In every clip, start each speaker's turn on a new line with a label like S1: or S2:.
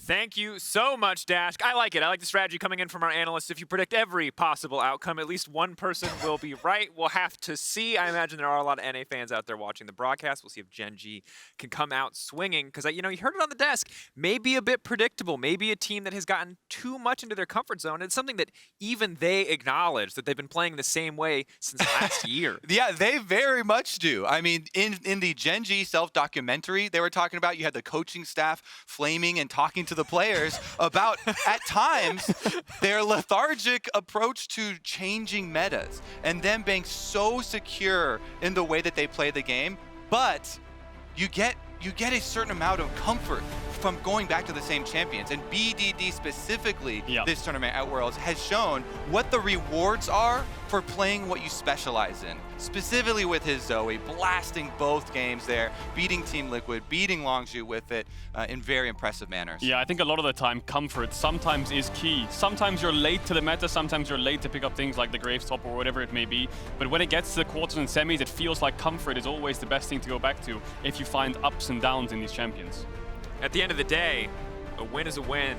S1: Thank you so much, Dash. I like it. I like the strategy coming in from our analysts. If you predict every possible outcome, at least one person will be right. We'll have to see. I imagine there are a lot of NA fans out there watching the broadcast. We'll see if Gen.G can come out swinging. Because, you heard it on the desk. Maybe a bit predictable. Maybe a team that has gotten too much into their comfort zone. It's something that even they acknowledge, that they've been playing the same way since last year.
S2: Yeah, they very much do. I mean, in the Gen.G self-documentary, they were talking about, you had the coaching staff flaming and talking to the players about, at times, their lethargic approach to changing metas and them being so secure in the way that they play the game. But you get a certain amount of comfort from going back to the same champions. And BDD specifically, this tournament at Worlds, has shown what the rewards are for playing what you specialize in. Specifically with his Zoe, blasting both games there, beating Team Liquid, beating Longzhu with it in very impressive manners.
S3: Yeah, I think a lot of the time, comfort sometimes is key. Sometimes you're late to the meta, sometimes you're late to pick up things like the Graves Top or whatever it may be. But when it gets to the quarters and semis, it feels like comfort is always the best thing to go back to if you find ups and downs in these champions.
S1: At the end of the day, a win is a win.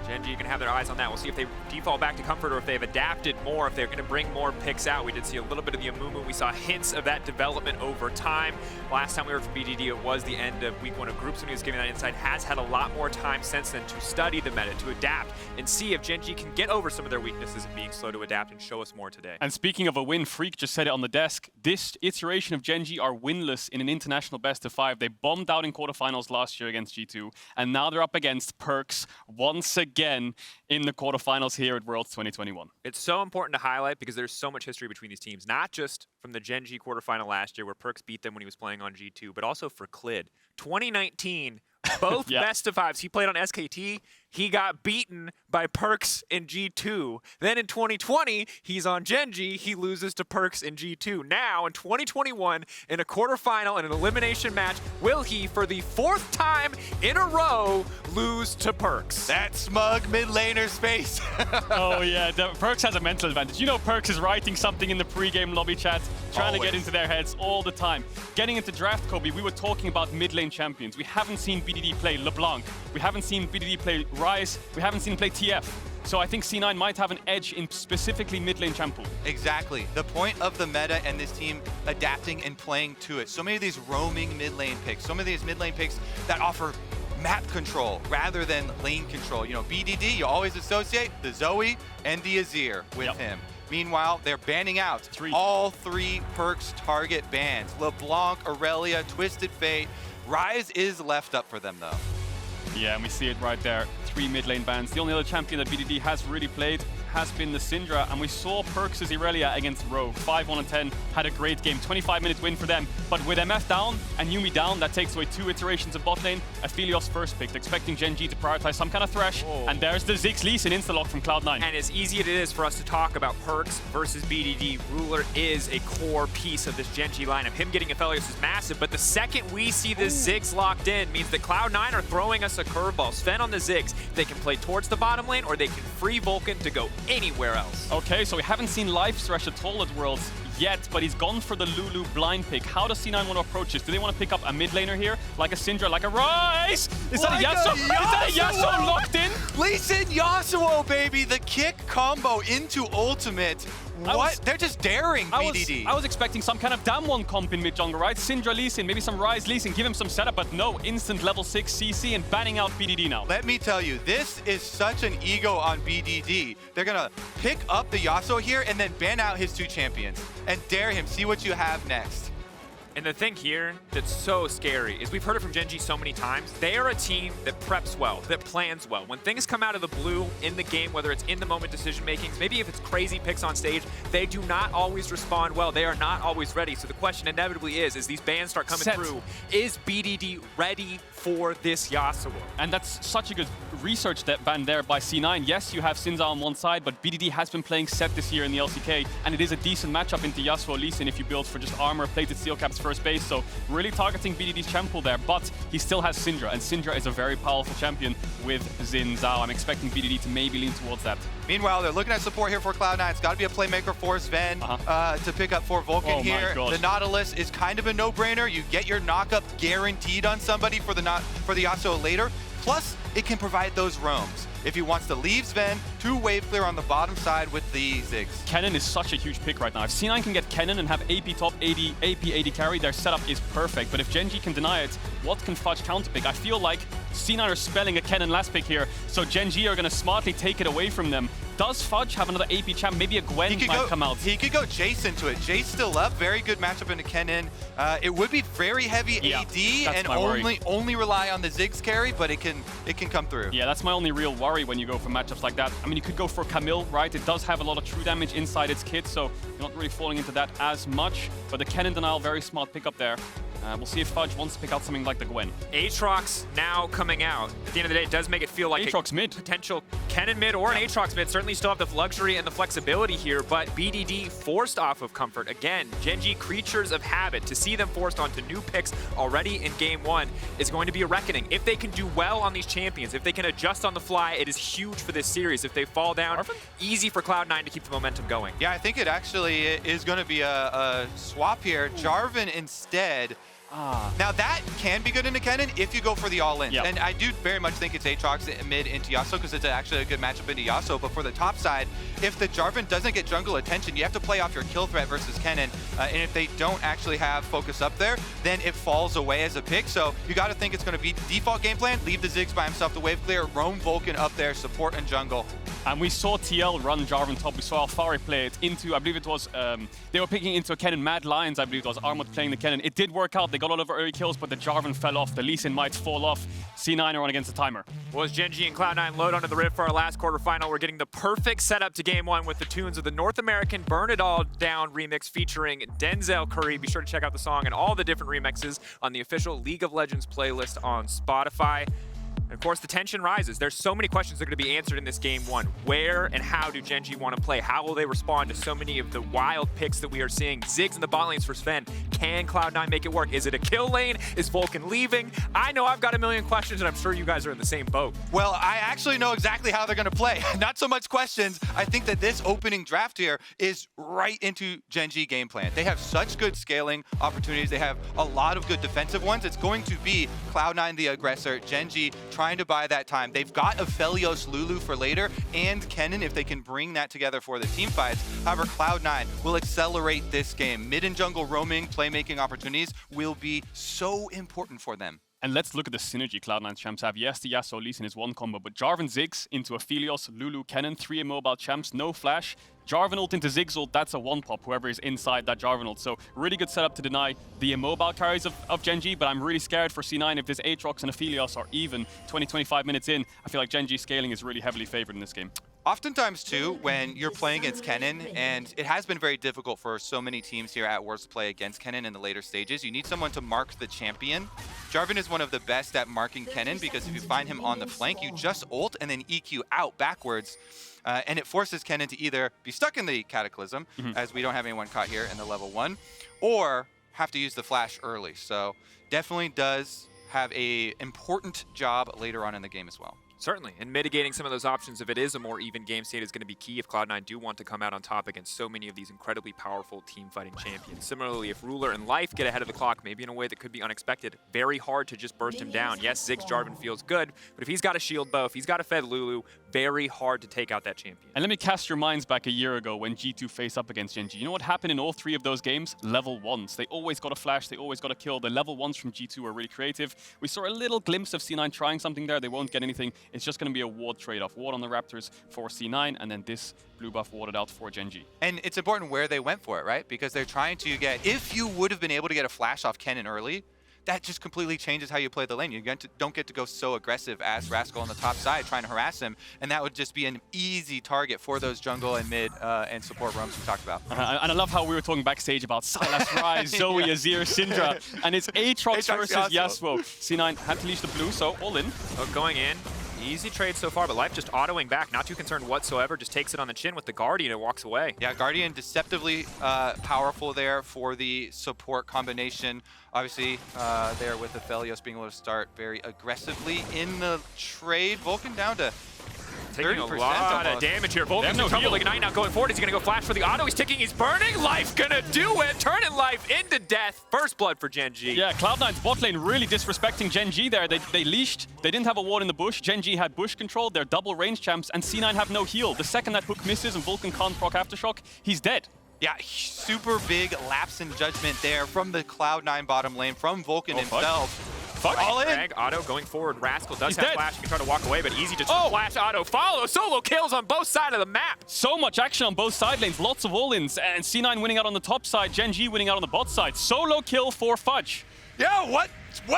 S1: Gen.G can have their eyes on that. We'll see if they default back to comfort or if they've adapted more, if they're going to bring more picks out. We did see a little bit of the Amumu. We saw hints of that development over time. Last time we heard from BDD, it was the end of week 1 of groups when he was giving that insight. Has had a lot more time since then to study the meta, to adapt, and see if Gen.G can get over some of their weaknesses in being slow to adapt and show us more today.
S3: And speaking of a win, Freak just said it on the desk. This iteration of Gen.G are winless in an international best of 5. They bombed out in quarterfinals last year against G2, and now they're up against Perkz once again in the quarterfinals here at Worlds 2021.
S1: It's so important to highlight because there's so much history between these teams, not just from the Gen.G quarterfinal last year where Perkz beat them when he was playing on G2, but also for Clid. 2019, both best of 5s. He played on SKT. He got beaten by Perkz in G2. Then in 2020, he's on Gen.G. He loses to Perkz in G2. Now, in 2021, in a quarterfinal and an elimination match, will he, for the 4th time in a row, lose to Perkz?
S2: That smug mid laner's face.
S3: Oh yeah, Perkz has a mental advantage. You know Perkz is writing something in the pre-game lobby chat, trying to get into their heads all the time. Getting into draft, Kobe, we were talking about mid lane champions. We haven't seen BDD play LeBlanc. We haven't seen BDD play Rise. We haven't seen him play TF. So I think C9 might have an edge in specifically mid lane champ pool.
S2: Exactly. The point of the meta and this team adapting and playing to it. So many of these roaming mid lane picks, so many of these mid lane picks that offer map control rather than lane control. You know, BDD, you always associate the Zoe and the Azir with him. Meanwhile, they're banning out all 3 Perkz target bans. LeBlanc, Aurelia, Twisted Fate. Rise is left up for them though.
S3: Yeah, and we see it right there. 3 mid lane bans. The only other champion that BDD has really played has been the Syndra, and we saw Perkz' Irelia against Rogue. 5-1-10, had a great game. 25-minute win for them. But with MF down and Yuumi down, that takes away 2 iterations of bot lane. Aphelios first picked, expecting Gen.G to prioritize some kind of thresh. And there's the Ziggs Lee Sin insta-lock from Cloud9.
S1: And as easy as it is for us to talk about Perkz versus BDD, Ruler is a core piece of this Gen.G lineup. Him getting Aphelios is massive, but the second we see this Ziggs locked in means that Cloud9 are throwing us a curveball. Sven on the Ziggs. They can play towards the bottom lane, or they can free Vulcan to go anywhere else.
S3: Okay, so we haven't seen Life Thresh at all at Worlds yet, but he's gone for the Lulu blind pick. How does C9 want to approach this? Do they want to pick up a mid laner here? Like a Syndra, like a Rise? Is that a Yasuo? Is that a Yasuo locked in?
S2: Lee Sin Yasuo, baby! The kick combo into ultimate. What? They're just daring BDD.
S3: I was expecting some kind of Damwon comp in mid jungle, right? Syndra Lee Sin, maybe some Rise Lee Sin, give him some setup, but no, instant level 6 CC and banning out BDD now.
S2: Let me tell you, this is such an ego on BDD. They're gonna pick up the Yasuo here and then ban out his 2 champions and dare him, see what you have next.
S1: And the thing here that's so scary is we've heard it from Gen.G so many times. They are a team that preps well, that plans well. When things come out of the blue in the game, whether it's in the moment decision makings, maybe if it's crazy picks on stage, they do not always respond well. They are not always ready. So the question inevitably is, as these bans start coming through, is BDD ready for this Yasuo?
S3: And that's such a good research that ban there by C9. Yes, you have Sinza on one side, but BDD has been playing Set this year in the LCK, and it is a decent matchup into Yasuo Lee Sin if you build for just armor, plated steel caps first base, so really targeting BDD's champ pool there, but he still has Syndra, and Syndra is a very powerful champion with Xin Zhao. I'm expecting BDD to maybe lean towards that.
S2: Meanwhile, they're looking at support here for Cloud9. It's got to be a playmaker for Zven to pick up for Vulcan here. The Nautilus is kind of a no-brainer. You get your knockup guaranteed on somebody for the Yasuo later. Plus, it can provide those roams. If he wants to leave Zven, 2 wave clear on the bottom side with the Ziggs.
S3: Kennen is such a huge pick right now. If C9 can get Kennen and have AP top, AP carry, their setup is perfect. But if Gen.G can deny it, what can Fudge counterpick? I feel like C9 are spelling a Kennen last pick here, so Gen.G are going to smartly take it away from them. Does Fudge have another AP champ? Maybe a Gwen might come out.
S2: He could go Jace into it. Jace still up. Very good matchup into Kennen. It would be very heavy AD and only rely on the Ziggs carry, but it can come through.
S3: Yeah, that's my only real worry when you go for matchups like that. I mean, you could go for Camille, right? It does have a lot of true damage inside its kit, so you're not really falling into that as much. But the Kennen denial, very smart pickup there. We'll see if Fudge wants to pick out something like the Gwen.
S1: Aatrox now coming out. At the end of the day, it does make it feel like
S3: Aatrox mid.
S1: Potential Kennen mid or an Aatrox mid. Certainly still have the luxury and the flexibility here, but BDD forced off of Comfort. Again, Gen.G creatures of habit. To see them forced onto new picks already in game 1 is going to be a reckoning. If they can do well on these champions, if they can adjust on the fly, it is huge for this series. If they fall down,
S3: Jarvan?
S1: Easy for Cloud9 to keep the momentum going.
S2: Yeah, I think it actually is going to be a swap here. Jarvan instead. Now that can be good into Kennen if you go for the all-in.
S3: Yep.
S2: And I do very much think it's Aatrox mid into Yasuo because it's actually a good matchup into Yasuo. But for the top side, if the Jarvan doesn't get jungle attention, you have to play off your kill threat versus Kennen. And if they don't actually have focus up there, then it falls away as a pick. So you got to think it's going to be default game plan. Leave the Ziggs by himself to wave clear, roam Vulcan up there, support and jungle.
S3: And we saw TL run Jarvan top. We saw Alfari play it into, I believe it was, they were picking into a Kennen Mad Lions, I believe it was Armut playing the Kennen. It did work out. They got a lot of early kills, but the Jarvan fell off. The Lee Sin might fall off. C9 are on against the timer.
S1: Well, as Gen.G and Cloud9 load onto the Rift for our last quarterfinal, we're getting the perfect setup to game 1 with the tunes of the North American Burn It All Down remix featuring Denzel Curry. Be sure to check out the song and all the different remixes on the official League of Legends playlist on Spotify. And of course, the tension rises. There's so many questions that are going to be answered in this game 1. Where and how do Gen.G want to play? How will they respond to so many of the wild picks that we are seeing? Ziggs in the bot lanes for Zven. Can Cloud9 make it work? Is it a kill lane? Is Vulcan leaving? I know I've got a million questions, and I'm sure you guys are in the same boat.
S2: Well, I actually know exactly how they're going to play. Not so much questions. I think that this opening draft here is right into Gen.G game plan. They have such good scaling opportunities. They have a lot of good defensive ones. It's going to be Cloud9 the aggressor, Gen.G trying to buy that time. They've got Aphelios Lulu for later and Kennen if they can bring that together for the team fights. However, Cloud9 will accelerate this game. Mid and jungle roaming, playmaking opportunities will be so important for them.
S3: And let's look at the synergy Cloud9's champs have. Yes, the Yasuo Lee Sin is one combo, but Jarvan Ziggs into Aphelios, Lulu, Kennen, 3 immobile champs, no flash. Jarvan ult into Ziggs ult, that's a one-pop, whoever is inside that Jarvan ult. So really good setup to deny the immobile carries of Gen.G, but I'm really scared for C9 if this Aatrox and Aphelios are even 20-25 minutes in. I feel like Gen.G scaling is really heavily favored in this game.
S2: Oftentimes, too, when you're playing against Kennen, and it has been very difficult for so many teams here at Worlds to play against Kennen in the later stages, you need someone to mark the champion. Jarvan is one of the best at marking Kennen because if you find him on the flank, you just ult and then EQ out backwards. And it forces Kennen to either be stuck in the Cataclysm, as we don't have anyone caught here in the level 1, or have to use the flash early. So definitely does have a important job later on in the game as well.
S1: Certainly, and mitigating some of those options if it is a more even game state is going to be key if Cloud9 do want to come out on top against so many of these incredibly powerful team-fighting champions. Similarly, if Ruler and Life get ahead of the clock, maybe in a way that could be unexpected, very hard to just burst him down. Yes, Ziggs Jarvan feels good, but if he's got a shield bow, if he's got a fed Lulu, very hard to take out that champion.
S3: And let me cast your minds back a year ago when G2 faced up against Gen.G. You know what happened in all 3 of those games? Level 1s. They always got a flash, they always got a kill. The level 1s from G2 were really creative. We saw a little glimpse of C9 trying something there. They won't get anything. It's just going to be a ward trade-off. Ward on the Raptors for C9, and then this blue buff warded out for Gen.G.
S2: And it's important where they went for it, right? Because they're trying to get, if you would have been able to get a flash off Kennen early, that just completely changes how you play the lane. You don't get to go so aggressive as Rascal on the top side trying to harass him, and that would just be an easy target for those jungle and mid and support roams we talked about.
S3: And I love how we were talking backstage about Sylas, Ryze, Zoe, Azir, Syndra, and it's Aatrox versus Yasuo. C9 had to leash the blue, so all in.
S1: Oh, going in. Easy trade so far, but Life just autoing back, not too concerned whatsoever, just takes it on the chin with the Guardian and walks away.
S2: Yeah, Guardian deceptively powerful there for the support combination. Obviously, there with Aphelios being able to start very aggressively in the trade. Vulcan down to
S1: Taking a lot of damage here. Vulcan's in trouble. Ignite now going forward. Is he going to go flash for the auto? He's ticking. He's burning. Life gonna do it. Turning life into death. First blood for Gen.G.
S3: Yeah, Cloud9's bot lane really disrespecting Gen.G there. They leashed. They didn't have a ward in the bush. Gen.G had bush control. They're double range champs. And C9 have no heal. The second that hook misses and Vulcan can't proc Aftershock, he's dead.
S2: Yeah, super big lapse in judgment there from the Cloud9 bottom lane, from Vulcan himself.
S3: Fudge.
S2: All in.
S1: Frag, auto going forward. Rascal does
S3: He's
S1: have
S3: dead.
S1: flash. He can try to walk away, but easy to flash auto. Follow. Solo kills on both sides of the map.
S3: So much action on both side lanes. Lots of all-ins. And C9 winning out on the top side. Gen.G winning out on the bot side. Solo kill for Fudge.
S2: Yeah, what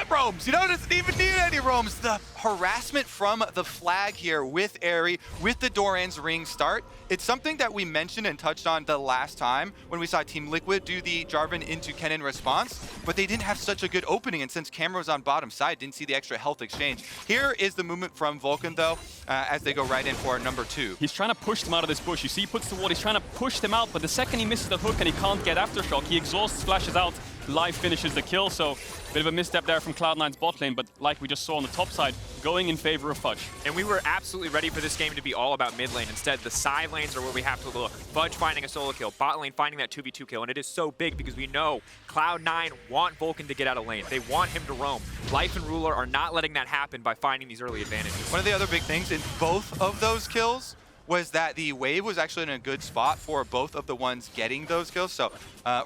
S2: roams? You know, doesn't even need any roams. The harassment from the flag here with Airy, with the Doran's ring start. It's something that we mentioned and touched on the last time when we saw Team Liquid do the Jarvan into Kennen response, but they didn't have such a good opening, and since camera was on bottom side, didn't see the extra health exchange. Here is the movement from Vulcan, though, as they go right in for number 2.
S3: He's trying to push them out of this bush. You see he puts the ward, he's trying to push them out, but the second he misses the hook and he can't get Aftershock, he exhausts, splashes out, live finishes the kill, so bit of a misstep there from Cloud9's bot lane, but like we just saw on the top side, going in favor of Fudge.
S1: And we were absolutely ready for this game to be all about mid lane. Instead, the side lanes are where we have to look. Fudge finding a solo kill, bot lane finding that 2v2 kill, and it is so big because we know Cloud9 want Vulcan to get out of lane. They want him to roam. Life and Ruler are not letting that happen by finding these early advantages.
S2: One of the other big things in both of those kills was that the wave was actually in a good spot for both of the ones getting those kills, so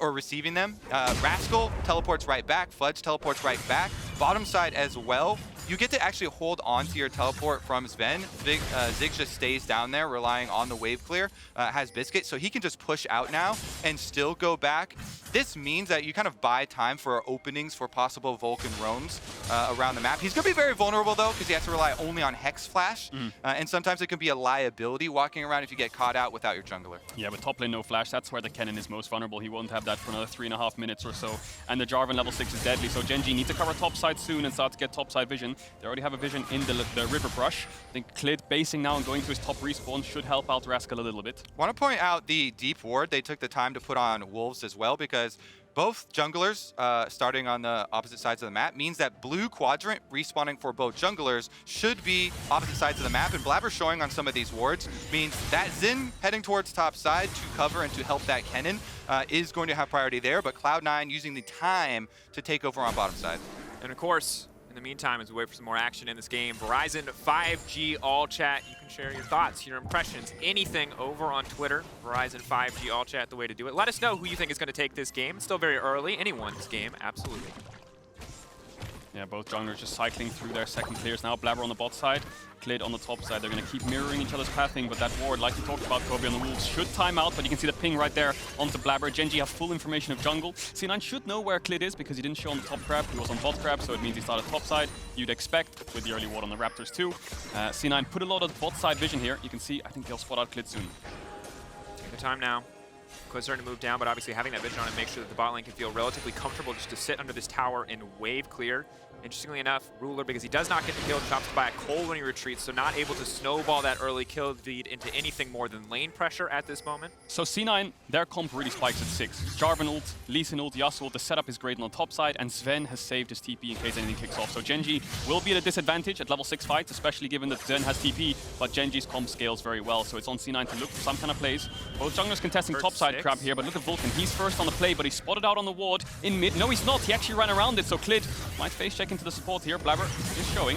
S2: or receiving them. Rascal teleports right back, Fudge teleports right back, bottom side as well. You get to actually hold on to your teleport from Zven. Ziggs just stays down there, relying on the wave clear, has Biscuit, so he can just push out now and still go back. This means that you kind of buy time for openings for possible Vulcan roams around the map. He's going to be very vulnerable, though, because he has to rely only on Hex Flash, and sometimes it can be a liability walking around if you get caught out without your jungler.
S3: Yeah, with top lane no flash, that's where the Kennen is most vulnerable. He won't have that for another 3.5 minutes or so, and the Jarvan level 6 is deadly, so Gen.G need to cover top side soon and start to get top side vision. They already have a vision in the river brush. I think Clid basing now and going to his top respawn should help out Rascal a little bit.
S2: Want to point out the deep ward they took the time to put on Wolves as well, because both junglers starting on the opposite sides of the map means that blue quadrant respawning for both junglers should be opposite sides of the map, and Blaber showing on some of these wards means that Xin heading towards top side to cover and to help that Kennen is going to have priority there, but Cloud9 using the time to take over on bottom side.
S1: And of course, in the meantime, as we wait for some more action in this game, Verizon 5G All Chat. You can share your thoughts, your impressions, anything over on Twitter. Verizon 5G All Chat, the way to do it. Let us know who you think is going to take this game. It's still very early. Anyone's game, absolutely.
S3: Yeah, both junglers just cycling through their second clears now. Blaber on the bot side, Clid on the top side. They're going to keep mirroring each other's pathing, but that ward, like you talked about, Kobe on the Wolves, should time out, but you can see the ping right there onto Blaber. Gen.G have full information of jungle. C9 should know where Clid is because he didn't show on the top crab. He was on bot crab, so it means he started top side. You'd expect with the early ward on the Raptors too. C9 put a lot of bot side vision here. You can see, I think they'll spot out Clid soon.
S1: Take the time now. Clid's starting to move down, but obviously having that vision on it makes sure that the bot lane can feel relatively comfortable just to sit under this tower and wave clear. Interestingly enough, Ruler, because he does not get the kill, chops by a cold when he retreats, so not able to snowball that early kill lead into anything more than lane pressure at this moment.
S3: So C9, their comp really spikes at 6. Jarvan ult, Lee Sin ult, Yasuo ult, the setup is great on the top side, and Zven has saved his TP in case anything kicks off. So Gen.G will be at a disadvantage at level 6 fights, especially given that Zven has TP, but Gen.G's comp scales very well, so it's on C9 to look for some kind of plays. Both junglers contesting top side crab here, but look at Vulcan. He's first on the play, but he's spotted out on the ward in mid. No, he's not. He actually ran around it, so Clid might face check into the support here. Blaber is showing.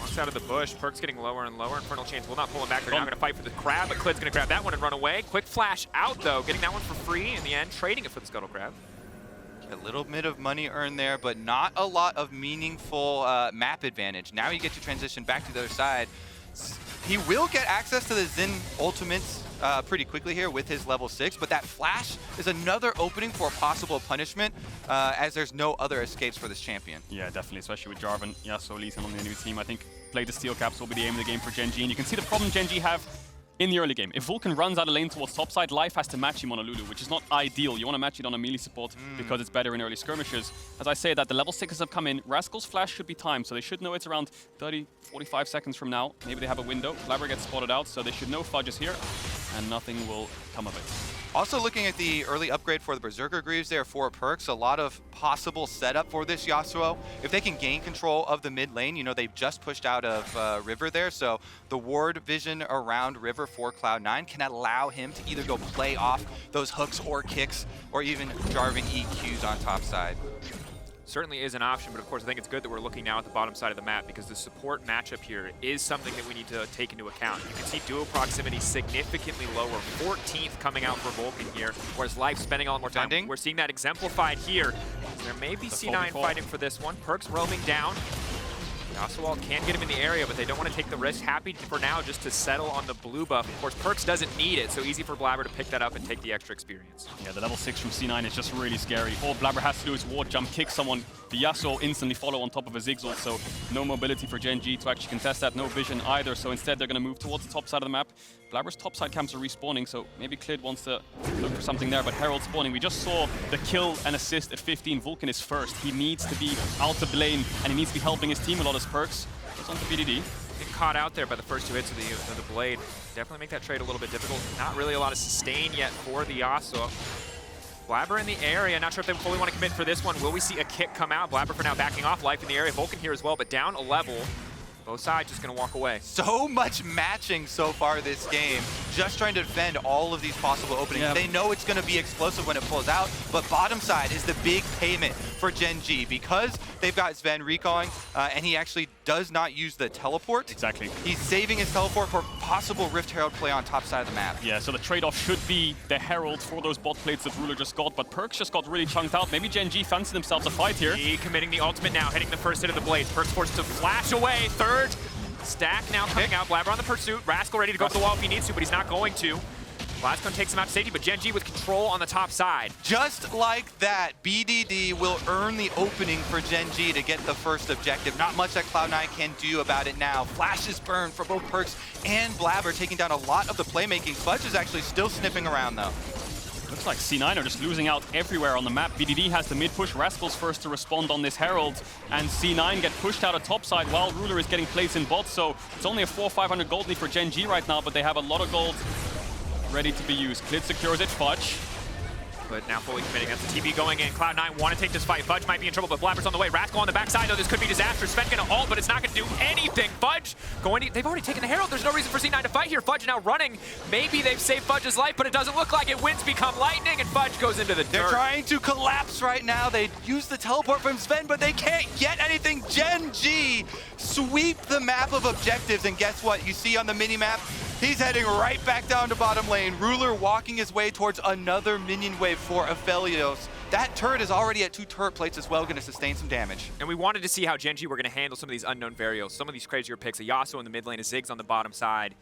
S1: Walks out of the bush. Perkz getting lower and lower. Infernal Chains will not pull him back. They're now going to fight for the crab, but Clid's going to grab that one and run away. Quick flash out, though. Getting that one for free in the end. Trading it for the Scuttle Crab.
S2: A little bit of money earned there, but not a lot of meaningful map advantage. Now you get to transition back to the other side. He will get access to the Xin ultimates pretty quickly here with his level 6, but that flash is another opening for possible punishment as there's no other escapes for this champion.
S3: Yeah, definitely, especially with Jarvan, Yasuo, Lee Sin on the enemy team. I think play the steel caps will be the aim of the game for Gen.G, and you can see the problem Gen.G have in the early game. If Vulcan runs out of lane towards topside, Life has to match him on a Lulu, which is not ideal. You want to match it on a melee support because it's better in early skirmishes. As I say that, the level 6s have come in. Rascal's flash should be timed, so they should know it's around 30, 45 seconds from now. Maybe they have a window. Blaber gets spotted out, so they should know Fudge is here, and nothing will come of it.
S2: Also looking at the early upgrade for the Berserker Greaves there for Perkz, a lot of possible setup for this Yasuo. If they can gain control of the mid lane, you know, they've just pushed out of River there, so the ward vision around River for Cloud9 can allow him to either go play off those hooks or kicks, or even Jarvan EQs on top side.
S1: Certainly is an option, but of course I think it's good that we're looking now at the bottom side of the map because the support matchup here is something that we need to take into account. You can see duo proximity significantly lower, 14th coming out for Vulcan here, whereas Life spending a lot more time. We're seeing that exemplified here. There may be C9 fighting for this one. Perkz roaming down. Yasuo can get him in the area, but they don't want to take the risk. Happy for now just to settle on the blue buff. Of course, Perkz doesn't need it, so easy for Blaber to pick that up and take the extra experience.
S3: Yeah, the level 6 from C9 is just really scary. All Blaber has to do is ward jump, kick someone. The Yasuo instantly follow on top of a Ziggs ult, so no mobility for Gen.G to actually contest that, no vision either, so instead they're going to move towards the top side of the map. Blaber's top side camps are respawning, so maybe Clid wants to look for something there, but Herald spawning. We just saw the kill and assist at 15. Vulcan is first. He needs to be out the lane, and he needs to be helping his team a lot as Perkz. Goes on to BDD.
S1: Getting caught out there by the first two hits of the blade. Definitely make that trade a little bit difficult. Not really a lot of sustain yet for the Yasuo. Blaber in the area, not sure if they fully want to commit for this one. Will we see a kick come out? Blaber for now backing off, Life in the area. Vulcan here as well, but down a level. Both sides just going to walk away.
S2: So much matching so far this game. Just trying to defend all of these possible openings. Yep. They know it's going to be explosive when it pulls out, but bottom side is the big payment for Gen.G because they've got Zven recalling, and he actually does not use the teleport.
S3: Exactly.
S2: He's saving his teleport for possible Rift Herald play on top side of the map.
S3: Yeah, so the trade-off should be the Herald for those bot plates that Ruler just got, but Perkz just got really chunked out. Maybe Gen.G fancy themselves a fight here.
S1: He committing the ultimate now, hitting the first hit of the blades. Perkz forced to flash away. Third stack now coming out. Blaber on the pursuit. Rascal ready to go for the wall if he needs to, but he's not going to. Lascon takes him out to safety, but Gen.G with control on the top side.
S2: Just like that, BDD will earn the opening for Gen.G to get the first objective. Not much that Cloud9 can do about it now. Flashes burn for both Perkz and Blaber, taking down a lot of the playmaking. Fudge is actually still sniffing around, though.
S3: Looks like C9 are just losing out everywhere on the map. BDD has the mid push. Rascal's first to respond on this Herald, and C9 get pushed out of top side while Ruler is getting plates in bot. So it's only a 400-500 gold lead for Gen.G right now, but they have a lot of gold ready to be used. Clid secures it. Fudge.
S1: But now fully committing. That's the TP going in. Cloud9 want to take this fight. Fudge might be in trouble, but Blaber's on the way. Rascal on the backside, though. This could be disastrous. Sven gonna ult, but it's not gonna do anything. Fudge going to, they've already taken the Herald. There's no reason for C9 to fight here. Fudge now running. Maybe they've saved Fudge's life, but it doesn't look like it. Winds become lightning, and Fudge goes into the dirt.
S2: They're trying to collapse right now. They use the teleport from Zven, but they can't get anything. Gen.G sweep the map of objectives, and guess what? You see on the mini-map, he's heading right back down to bottom lane. Ruler walking his way towards another minion wave for Aphelios. That turret is already at 2 turret plates as well, going to sustain some damage.
S1: And we wanted to see how Gen.G were going to handle some of these unknown variables, some of these crazier picks. A Yasuo in the mid lane, a Ziggs on the bottom side.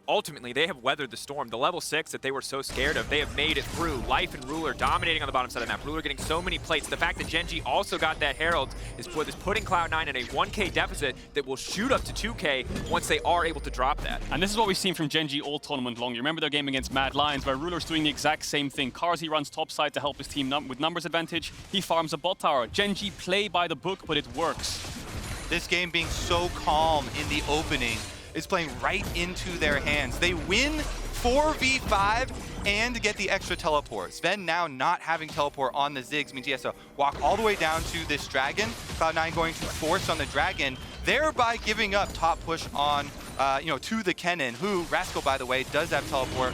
S1: Ultimately, they have weathered the storm. The level 6 that they were so scared of, they have made it through. Life and Ruler dominating on the bottom side of the map. Ruler getting so many plates. The fact that Gen.G also got that Herald is putting Cloud9 in a 1K deficit that will shoot up to 2K once they are able to drop that.
S3: And this is what we've seen from Gen.G all tournament long. You remember their game against Mad Lions, where Ruler's doing the exact same thing. Karzi runs top side to help his team with numbers advantage. He farms a bot tower. Gen.G play by the book, but it works.
S2: This game being so calm in the opening is playing right into their hands. They win 4v5 and get the extra teleport. Zven now not having teleport on the Ziggs means he has to walk all the way down to this dragon. Cloud9 going to force on the dragon, thereby giving up top push on, to the Kennen, who, Rascal, by the way, does have teleport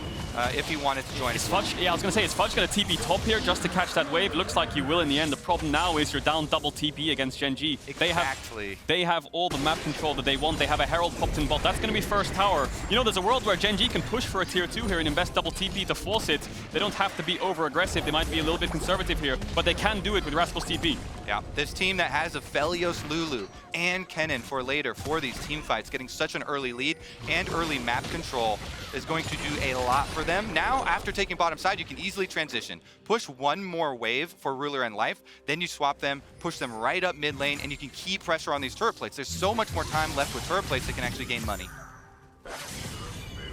S2: if he wanted to join.
S3: Is Fudge, yeah, I was going to say, is Fudge going to TP top here just to catch that wave? Looks like he will in the end. The problem now is you're down double TP against Gen.G.
S2: Exactly.
S3: They have all the map control that they want. They have a Herald popped in bot. That's going to be first tower. You know, there's a world where Gen.G can push for a tier 2 here and invest double TP to force it. They don't have to be over-aggressive. They might be a little bit conservative here, but they can do it with Rascal's TP.
S2: Yeah, this team that has Aphelios, Lulu, and Kennen for later for these team fights, getting such an early lead and early map control is going to do a lot for them. Now, after taking bottom side, you can easily transition. Push one more wave for Ruler and Life, then you swap them, push them right up mid lane, and you can keep pressure on these turret plates. There's so much more time left with turret plates that can actually gain money.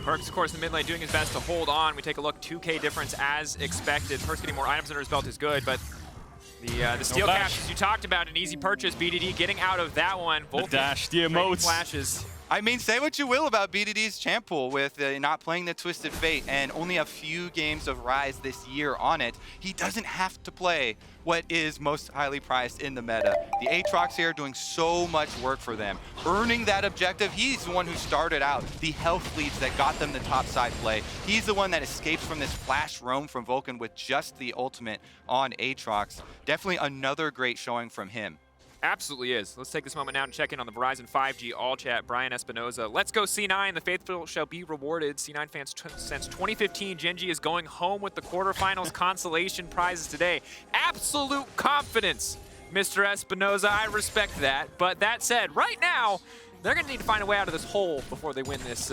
S1: Perkz, of course, in the mid lane doing his best to hold on. We take a look, 2K difference as expected. Perkz getting more items under his belt is good, but the steel caps, as you talked about, an easy purchase. BDD getting out of that one. Vulcan,
S3: the dash, the emotes.
S1: Flashes.
S2: I mean, say what you will about BDD's champ pool with not playing the Twisted Fate and only a few games of Rise this year on it. He doesn't have to play what is most highly prized in the meta. The Aatrox here doing so much work for them, earning that objective. He's the one who started out the health leads that got them the top side play. He's the one that escapes from this flash roam from Vulcan with just the ultimate on Aatrox. Definitely another great showing from him.
S1: Absolutely is. Let's take this moment now and check in on the Verizon 5G all chat. Brian Espinoza. Let's go C9. The faithful shall be rewarded. C9 fans since 2015, Gen.G is going home with the quarterfinals consolation prizes today. Absolute confidence, Mr. Espinoza. I respect that. But that said, right now, they're going to need to find a way out of this hole before they win this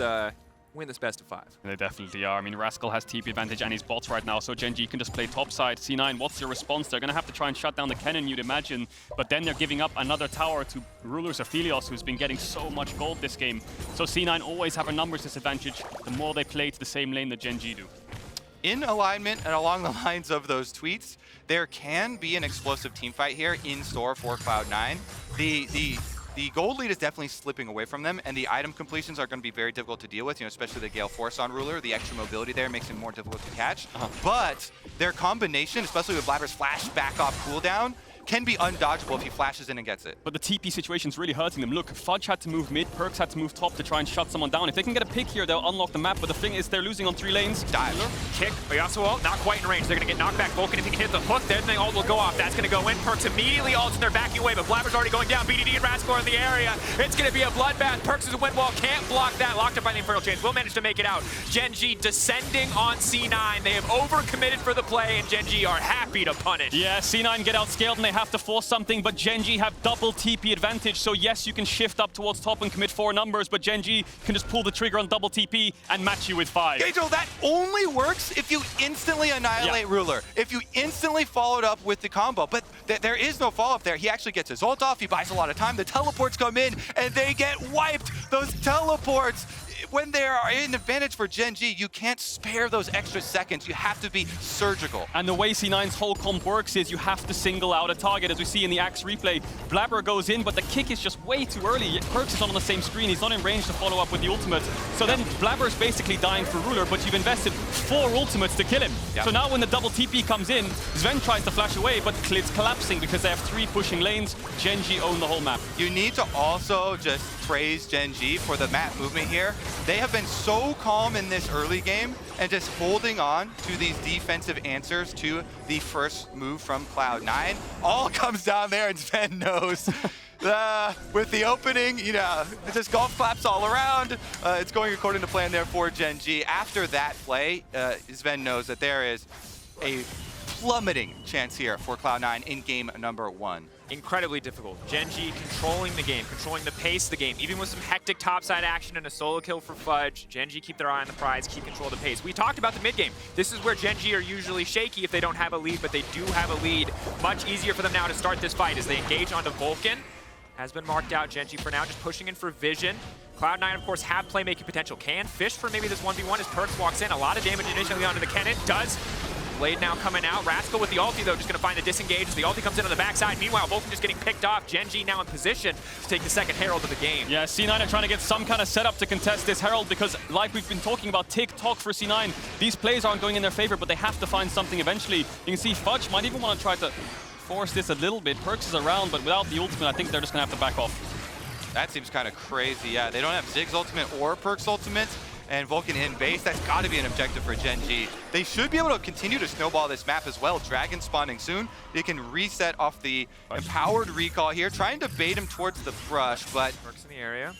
S1: best of 5.
S3: They definitely are. I mean, Rascal has TP advantage and he's bots right now, so Gen.G can just play topside. C9, what's your response? They're going to have to try and shut down the Kennen, you'd imagine, but then they're giving up another tower to Ruler's Aphelios, who's been getting so much gold this game. So C9 always have a numbers disadvantage the more they play to the same lane that Gen.G do.
S2: In alignment and along the lines of those tweets, there can be an explosive teamfight here in store for Cloud9. The gold lead is definitely slipping away from them, and the item completions are going to be very difficult to deal with, especially the Gale Force on Ruler. The extra mobility there makes it more difficult to catch. But their combination, especially with Blaber's flash back off cooldown, can be undodgeable if he flashes in and gets it.
S3: But the TP situation's really hurting them. Look, Fudge had to move mid, Perkz had to move top to try and shut someone down. If they can get a pick here, they'll unlock the map, but the thing is they're losing on 3 lanes.
S2: Diver.
S1: Kick, Yasuo, not quite in range. They're going to get knocked back. Vulcan, if he can hit the hook, then the ult will go off. That's going to go in. Perkz immediately ults and they're backing away, but Blaber's already going down. BDD and Rascal are in the area. It's going to be a bloodbath. Perkz is a wind wall, can't block that. Locked up by the Infernal Chains. Will manage to make it out. Gen.G descending on C9. They have overcommitted for the play, and Gen.G are happy to punish.
S3: Yeah, C9 get outscaled and they have to force something, but Gen.G have double TP advantage, so yes, you can shift up towards top and commit 4 numbers, but Gen.G can just pull the trigger on double TP and match you with 5.
S2: Gajo, that only works if you instantly annihilate Ruler, if you instantly followed up with the combo, but there is no follow-up there. He actually gets his ult off, he buys a lot of time, the teleports come in, and they get wiped. Those teleports, when they are in advantage for Gen.G, you can't spare those extra seconds. You have to be surgical.
S3: And the way C9's whole comp works is you have to single out a target. As we see in the Axe replay, Blaber goes in, but the kick is just way too early. Perkz is not on the same screen. He's not in range to follow up with the ultimate. So then Blaber's basically dying for Ruler, but you've invested 4 ultimates to kill him. Yep. So now when the double TP comes in, Zven tries to flash away, but Clid's collapsing because they have 3 pushing lanes. Gen.G own the whole map.
S2: You need to also just praise Gen.G for the map movement here. They have been so calm in this early game and just holding on to these defensive answers to the first move from Cloud9. All comes down there and Zven knows. With the opening, it's just golf claps all around. It's going according to plan there for Gen.G. After that play, Zven knows that there is a plummeting chance here for Cloud9 in game number 1.
S1: Incredibly difficult. Gen.G controlling the game, controlling the pace of the game, even with some hectic topside action and a solo kill for Fudge. Gen.G keep their eye on the prize, keep control of the pace. We talked about the mid game. This is where Gen.G are usually shaky if they don't have a lead, but they do have a lead. Much easier for them now to start this fight as they engage onto Vulcan. Has been marked out. Gen.G for now just pushing in for Vision. Cloud9, of course, have playmaking potential. Can fish for maybe this 1v1 as Perkz walks in. A lot of damage initially onto the Kennen. Does. Blade now coming out. Rascal with the ulti, though, just going to find the disengage. The ulti comes in on the backside. Meanwhile, Vulcan just getting picked off. Gen.G now in position to take the second Herald of the game.
S3: Yeah, C9 are trying to get some kind of setup to contest this Herald because, like we've been talking about, tick-tock for C9. These plays aren't going in their favor, but they have to find something eventually. You can see Fudge might even want to try to force this a little bit. Perkz is around, but without the ultimate, I think they're just going to have to back off.
S2: That seems kind of crazy. Yeah, they don't have Ziggs ultimate or Perkz ultimate. And Vulcan in base, that's got to be an objective for Gen.G. They should be able to continue to snowball this map as well. Dragon spawning soon. They can reset off the empowered recall here, trying to bait him towards the brush, but...
S1: Perkz in the area.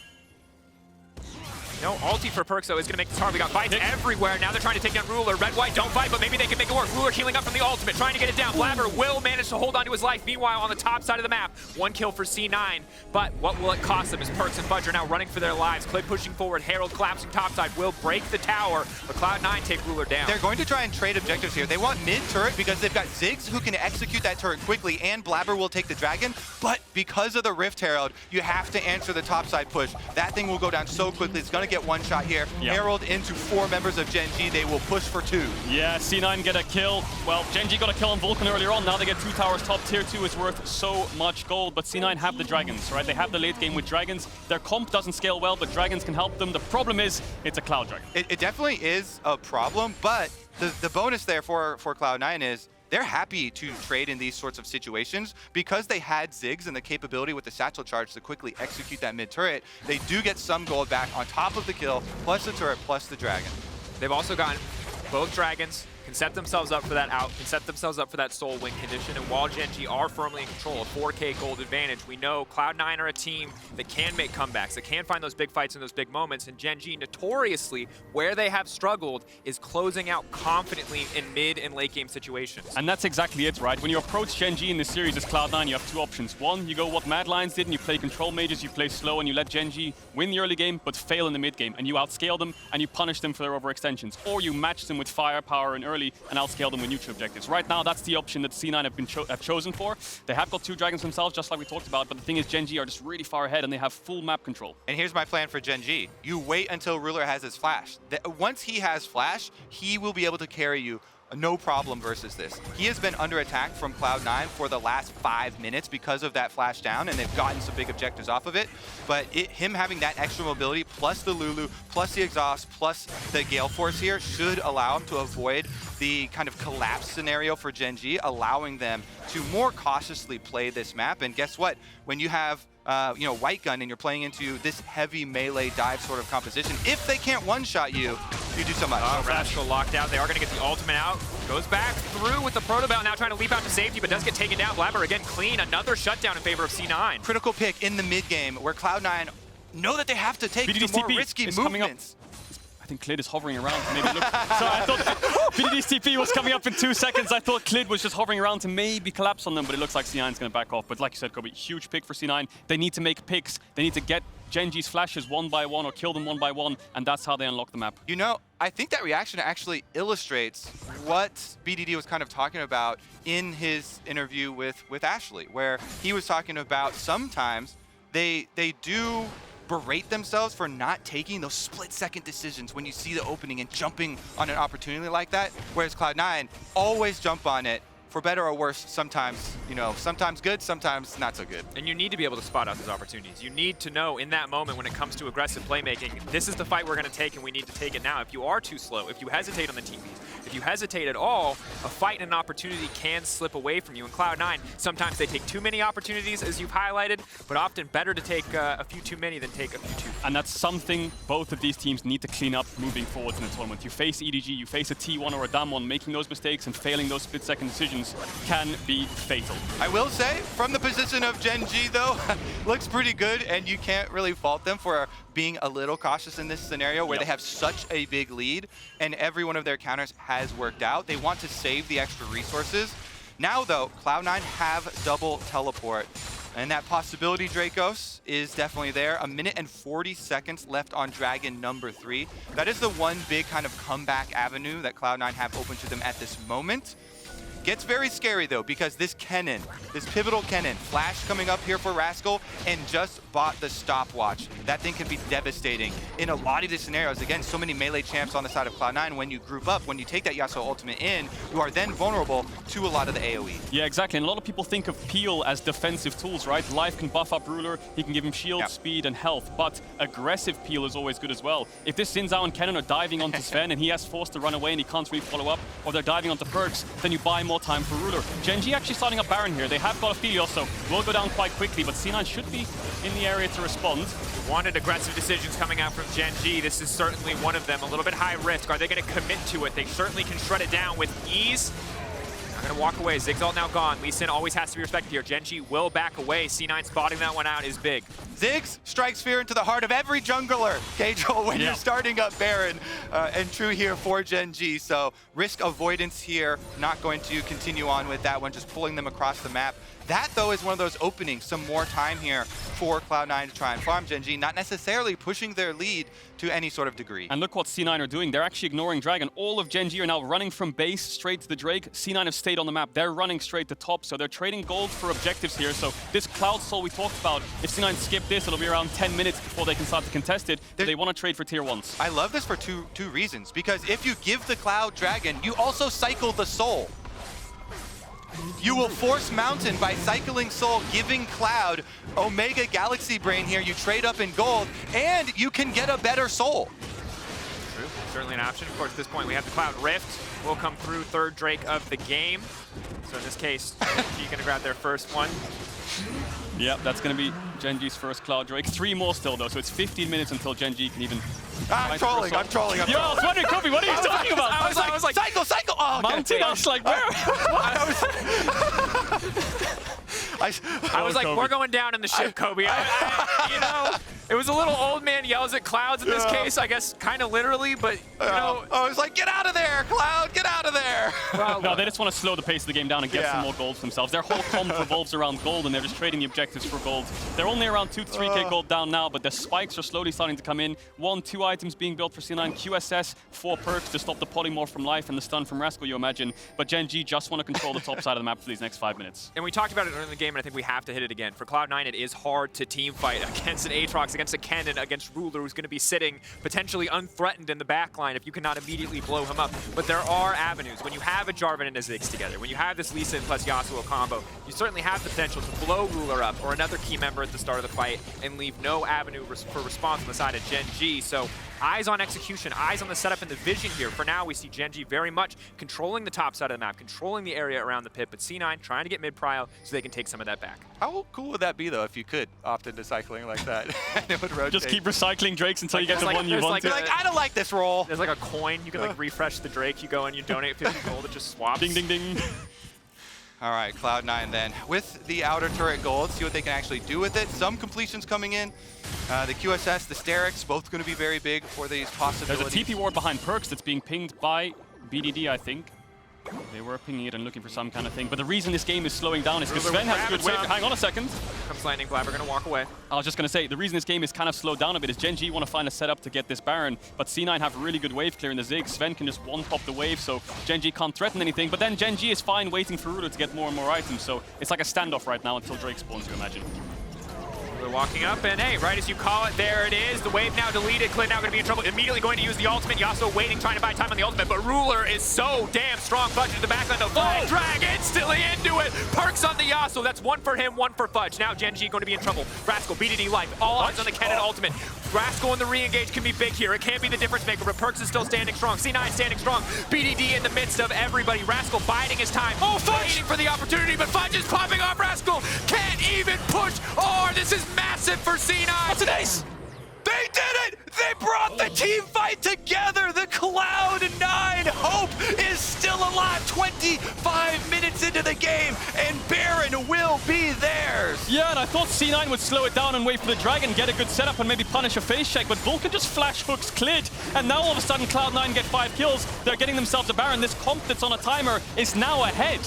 S1: No ulti for Perkz, though, is going to make this hard. We got fights everywhere. Now they're trying to take down Ruler. Red, white, don't fight, but maybe they can make it work. Ruler healing up from the ultimate, trying to get it down. Blaber will manage to hold on to his life. Meanwhile, on the top side of the map, 1 kill for C9. But what will it cost them as Perkz and Fudge are now running for their lives. Clid pushing forward. Herald collapsing topside will break the tower, but Cloud9 take Ruler down.
S2: They're going to try and trade objectives here. They want mid-turret because they've got Ziggs who can execute that turret quickly, and Blaber will take the dragon. But because of the Rift Herald, you have to answer the topside push. That thing will go down so quickly. It's going to to get one shot here. Herald into 4 members of Gen.G. They will push for 2.
S3: Yeah, C9 get a kill. Well, Gen.G got a kill on Vulcan earlier on. Now they get 2 towers. Top tier 2 is worth so much gold. But C9 have the dragons, right? They have the late game with dragons. Their comp doesn't scale well, but dragons can help them. The problem is, it's a cloud dragon.
S2: It definitely is a problem, but the bonus there for Cloud9 is they're happy to trade in these sorts of situations because they had Ziggs and the capability with the satchel charge to quickly execute that mid turret. They do get some gold back on top of the kill, plus the turret, plus the dragon.
S1: They've also gotten both dragons, can set themselves up for that out, can set themselves up for that soul win condition, and while Gen.G are firmly in control, a 4K gold advantage, we know Cloud9 are a team that can make comebacks, that can find those big fights in those big moments, and Gen.G notoriously, where they have struggled, is closing out confidently in mid and late game situations.
S3: And that's exactly it, right? When you approach Gen.G in this series as Cloud9, you have 2 options. One, you go what Mad Lions did, and you play control mages, you play slow, and you let Gen.G win the early game, but fail in the mid game, and you outscale them, and you punish them for their overextensions. Or you match them with firepower in early, and outscale them with neutral objectives. Right now, that's the option that C9 have chosen for. They have got 2 dragons themselves, just like we talked about, but the thing is Gen.G are just really far ahead, and they have full map control.
S2: And here's my plan for Gen.G. You wait until Ruler has his flash. Once he has flash, he will be able to carry you no problem versus this. He has been under attack from Cloud9 for the last 5 minutes because of that flash down, and they've gotten some big objectives off of it. But him having that extra mobility, plus the Lulu, plus the exhaust, plus the Gale Force here, should allow him to avoid the kind of collapse scenario for Gen.G, allowing them to more cautiously play this map. And guess what? When you have White Gun and you're playing into this heavy melee dive sort of composition, if they can't one-shot you, you do so much.
S1: Rascal locked out. They are going to get the ultimate out. Goes back through with the Protobelt, now trying to leap out to safety, but does get taken down. Blaber again clean. Another shutdown in favor of C9.
S2: Critical pick in the mid game where Cloud9 know that they have to take some more risky movements.
S3: I think Clid is hovering around to maybe look. So I thought BDD's TP was coming up in 2 seconds. I thought Clid was just hovering around to maybe collapse on them, but it looks like C9's going to back off. But like you said, Kobe, huge pick for C9. They need to make picks. They need to get Gen.G's flashes 1 by 1 or kill them 1 by 1, and that's how they unlock the map.
S2: You know, I think that reaction actually illustrates what BDD was kind of talking about in his interview with Ashley, where he was talking about sometimes they do berate themselves for not taking those split-second decisions when you see the opening and jumping on an opportunity like that, whereas Cloud9 always jump on it, for better or worse, sometimes, sometimes good, sometimes not so good.
S1: And you need to be able to spot out those opportunities. You need to know in that moment when it comes to aggressive playmaking, this is the fight we're going to take and we need to take it now. If you are too slow, if you hesitate on the TPs, if you hesitate at all, a fight and an opportunity can slip away from you. In Cloud9, sometimes they take too many opportunities, as you've highlighted, but often better to take a few too many than take a few too few.
S3: And that's something both of these teams need to clean up moving forward in the tournament. You face EDG, you face a T1 or a Damwon, making those mistakes and failing those split-second decisions can be fatal.
S2: I will say, from the position of Gen.G though, looks pretty good, and you can't really fault them for being a little cautious in this scenario where they have such a big lead, and every one of their counters has worked out. They want to save the extra resources. Now though, Cloud9 have double teleport, and that possibility, Dracos, is definitely there. 1 minute and 40 seconds left on Dragon number 3. That is the one big kind of comeback avenue that Cloud9 have open to them at this moment. Gets very scary though, because this Kennen, this pivotal Kennen, flash coming up here for Rascal, and just bought the stopwatch. That thing can be devastating in a lot of these scenarios. Again, so many melee champs on the side of Cloud9. When you group up, when you take that Yasuo ultimate in, you are then vulnerable to a lot of the AoE.
S3: Yeah, exactly. And a lot of people think of Peel as defensive tools, right? Life can buff up Ruler, he can give him shield, speed, and health, but aggressive Peel is always good as well. If this Xin Zhao and Kennen are diving onto Zven and he has forced to run away and he can't really follow up, or they're diving onto Perkz, then you buy more time for Ruler. Gen.G actually starting up Baron here. They have got Aphelios, so will go down quite quickly, but C9 should be in the area to respond.
S1: Wanted aggressive decisions coming out from Gen.G. This is certainly one of them. A little bit high risk. Are they going to commit to it? They certainly can shred it down with ease. Not going to walk away. Ziggs ult now gone. Lee Sin always has to be respected here. Gen.G will back away. C9 spotting that one out is big.
S2: Ziggs strikes fear into the heart of every jungler, K-Joel, when you're starting up Baron, and true here for Gen.G. So risk avoidance here, not going to continue on with that one, just pulling them across the map. That, though, is one of those openings, some more time here for Cloud9 to try and farm Gen.G, not necessarily pushing their lead to any sort of degree.
S3: And look what C9 are doing. They're actually ignoring Dragon. All of Gen.G are now running from base straight to the Drake. C9 have stayed on the map. They're running straight to top, so they're trading gold for objectives here. So this Cloud Soul we talked about, if C9 skip this, it'll be around 10 minutes before they can start to contest it. They want to trade for tier 1s.
S2: I love this for two reasons, because if you give the Cloud Dragon, you also cycle the Soul. You will force Mountain by cycling Soul, giving Cloud Omega Galaxy Brain here. You trade up in gold, and you can get a better Soul.
S1: True, certainly an option. Of course, at this point, we have the Cloud Rift. Will come through, third Drake of the game. So in this case, Gen.G gonna grab their first one.
S3: Yep, that's going to be Gen.G's first Cloud Drake. 3 more still, though, so it's 15 minutes until Gen.G can even...
S2: I'm trolling.
S3: Yo, I was wondering, Kobe, what are you talking about?
S2: I was like, cycle! Oh, okay.
S3: Mountain, I was like, where?
S1: I was like,
S3: Kobe.
S1: we're going down in the ship, Kobe. You know, it was a little old man yells at clouds in this case, I guess, kind of literally, but, you know.
S2: I was like, get out of there, Cloud, get out of there.
S1: Well,
S3: No, they just want to slow the pace of the game down and get some more gold for themselves. Their whole comp revolves around gold, and they're just trading the objectives for gold. They're only around 2 to 3k gold down now, but the spikes are slowly starting to come in. 1, 2 items being built for C9, QSS, 4 perks to stop the polymorph from life and the stun from Rascal, you imagine. But Gen.G just want to control the top side of the map for these next 5 minutes.
S1: And we talked about it earlier in the game, and I think we have to hit it again. For Cloud9, it is hard to team fight against an Aatrox, against a Kennen, against Ruler, who's going to be sitting potentially unthreatened in the backline if you cannot immediately blow him up. But there are avenues. When you have a Jarvan and a Ziggs together, when you have this Lee Sin plus Yasuo combo, you certainly have the potential to blow Ruler up or another key member at the start of the fight and leave no avenue for response on the side of Gen.G. So eyes on execution, eyes on the setup and the vision here. For now, we see Gen.G very much controlling the top side of the map, controlling the area around the pit, but C9 trying to get mid-prio so they can take some of that back.
S2: How cool would that be, though, if you could opt into cycling like that? And it would rotate.
S3: Just keep recycling Drakes until you get the one you want to.
S2: I don't like this roll.
S1: There's like a coin. You can like refresh the Drake. You go and you donate 50 gold. It just swaps.
S3: Ding, ding, ding.
S2: All right, Cloud9 then. With the outer turret gold, see what they can actually do with it. Some completions coming in. The QSS, the Sterix, both going to be very big for these possibilities.
S3: There's a TP ward behind Perkz that's being pinged by BDD, I think. They were pinging it and looking for some kind of thing. But the reason this game is slowing down is because Zven has a good wave. Hang on a second.
S1: Comes landing, Blaber gonna walk away.
S3: I was just gonna say, the reason this game is kind of slowed down a bit is Gen.G want to find a setup to get this Baron, but C9 have a really good wave clear in the Ziggs. Zven can just one-pop the wave, so Gen.G can't threaten anything. But then Gen.G is fine waiting for Ruler to get more and more items, so it's like a standoff right now until Drake spawns, you imagine.
S1: They're walking up, and hey, right as you call it, there it is. The wave now deleted. Clid now going to be in trouble. Immediately going to use the ultimate. Yasuo waiting, trying to buy time on the ultimate, but Ruler is so damn strong. Fudge to the backline, though. Flag drag instantly into it. Perkz on the Yasuo. That's 1 for him, 1 for Fudge. Now Gen.G going to be in trouble. Rascal, BDD life. All eyes on the Kennen ultimate. Rascal and the re-engage can be big here. It can be the difference maker, but Perkz is still standing strong. C9 standing strong. BDD in the midst of everybody. Rascal biding his time. Oh, Fudge! Waiting for the opportunity, but Fudge is popping off. Rascal can't even push. Oh, this is massive for C9.
S3: That's an ace!
S2: They did it! They brought the team fight together! The Cloud9 hope is still alive 25 minutes into the game, and Baron will be theirs!
S3: Yeah, and I thought C9 would slow it down and wait for the Dragon, get a good setup, and maybe punish a face check, but Vulcan just flash hooks Clid, and now all of a sudden Cloud9 get 5 kills. They're getting themselves a Baron. This comp that's on a timer is now ahead.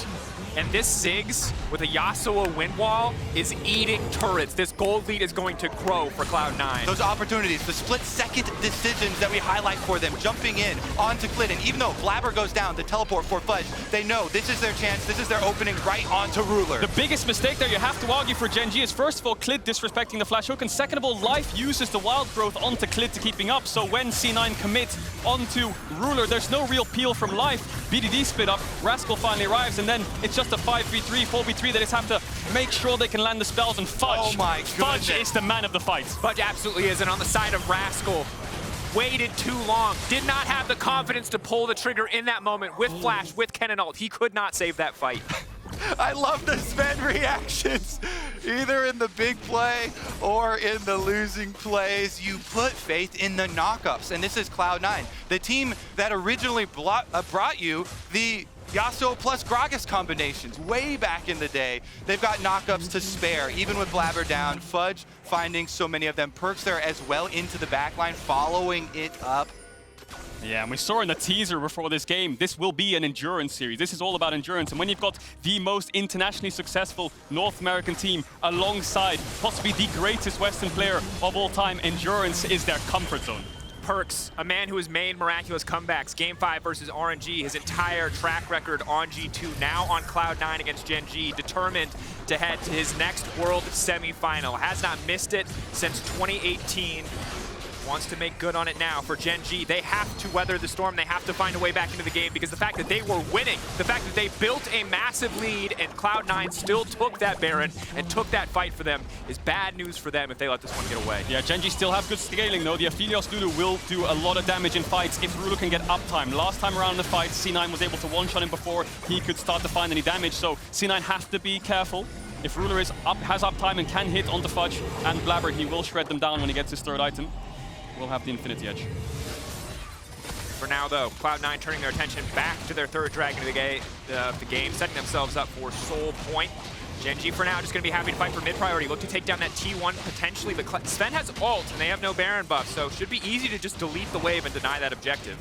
S1: And this Ziggs with a Yasuo wind wall is eating turrets. This gold lead is going to grow for Cloud9.
S2: Those opportunities, the split-second decisions that we highlight for them, jumping in onto Clid, and even though Blaber goes down, the teleport for Fudge, they know this is their chance, this is their opening right onto Ruler.
S3: The biggest mistake there you have to argue for Gen.G is first of all Clid disrespecting the flash hook, and second of all Life uses the wild growth onto Clid to keeping up, so when C9 commit onto Ruler, there's no real peel from Life. BDD split up, Rascal finally arrives, and then it's just a 5v3, 4v3. They just have to make sure they can land the spells, and Fudge.
S2: Oh my goodness.
S3: Fudge is the man of the fight.
S1: Fudge absolutely is, and on the side of Rascal, waited too long, did not have the confidence to pull the trigger in that moment with Flash, with Kennen ult. He could not save that fight.
S2: I love the Zven reactions. Either in the big play or in the losing plays, you put faith in the knockups. And this is Cloud9, the team that originally brought you the Yasuo plus Gragas combinations way back in the day. They've got knockups to spare, even with Blaber down. Fudge finding so many of them. Perkz there as well into the backline, following it up.
S3: Yeah, and we saw in the teaser before this game, this will be an endurance series. This is all about endurance. And when you've got the most internationally successful North American team alongside possibly the greatest Western player of all time, endurance is their comfort zone.
S1: Perkz, a man who has made miraculous comebacks, Game 5 versus RNG, his entire track record on G2, now on Cloud9 against Gen.G, determined to head to his next World semifinal. Has not missed it since 2018. Wants to make good on it now. For Gen.G, they have to weather the storm. They have to find a way back into the game because the fact that they were winning, the fact that they built a massive lead and Cloud9 still took that Baron and took that fight for them is bad news for them if they let this one get away.
S3: Yeah, Gen.G still have good scaling though. The Aphelios Lulu will do a lot of damage in fights if Lulu can get uptime. Last time around in the fight, C9 was able to one-shot him before he could start to find any damage, so C9 have to be careful. If Ruler has uptime and can hit onto Fudge and Blaber, he will shred them down when he gets his third item. Will have the Infinity Edge.
S1: For now, though, Cloud9 turning their attention back to their third dragon of the game, setting themselves up for Soul Point. Gen.G for now just going to be happy to fight for mid priority. Look to take down that T1 potentially, but Zven has ult and they have no Baron buff, so should be easy to just delete the wave and deny that objective.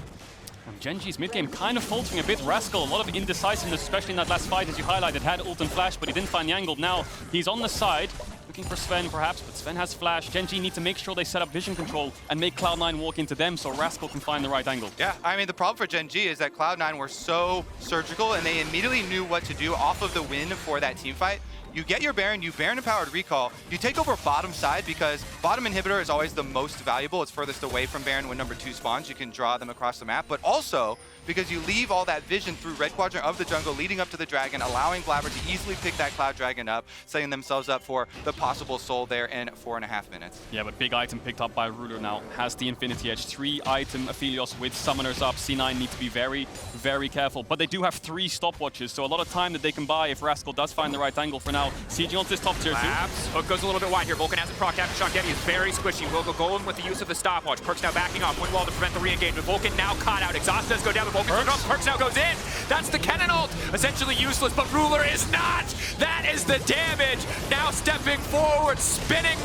S3: Gen.G's mid game kind of faltering a bit. Rascal, a lot of indecisiveness, especially in that last fight, as you highlighted. Had ult and flash, but he didn't find the angle. Now he's on the side, looking for Zven perhaps, but Zven has flash. Gen.G need to make sure they set up vision control and make Cloud9 walk into them so Rascal can find the right angle.
S2: Yeah, I mean, the problem for Gen.G is that Cloud9 were so surgical and they immediately knew what to do off of the win for that team fight. You get your Baron, you Baron-empowered recall, you take over bottom side because bottom inhibitor is always the most valuable. It's furthest away from Baron when number 2 spawns. You can draw them across the map, but also because you leave all that vision through red quadrant of the jungle leading up to the dragon, allowing Blaber to easily pick that Cloud Dragon up, setting themselves up for the possible soul there in 4.5 minutes.
S3: Yeah, but big item picked up by Ruler now. Has the Infinity Edge. 3 item Aphelios with summoners up. C9 need to be very, very careful. But they do have 3 stopwatches, so a lot of time that they can buy if Rascal does find the right angle for now. Sieging onto this top tier 2.
S1: Hook goes a little bit wide here. Vulcan has a proc. Aftershock Getty is very squishy. Will go golden with the use of the stopwatch. Perkz now backing off. Wind wall to prevent the re-engagement. Vulcan now caught out. Exhaust does go down. The Vulcan Perkz now goes in. That's the Kennen ult. Essentially useless, but Ruler is not. That is the damage. Now stepping forward, spinning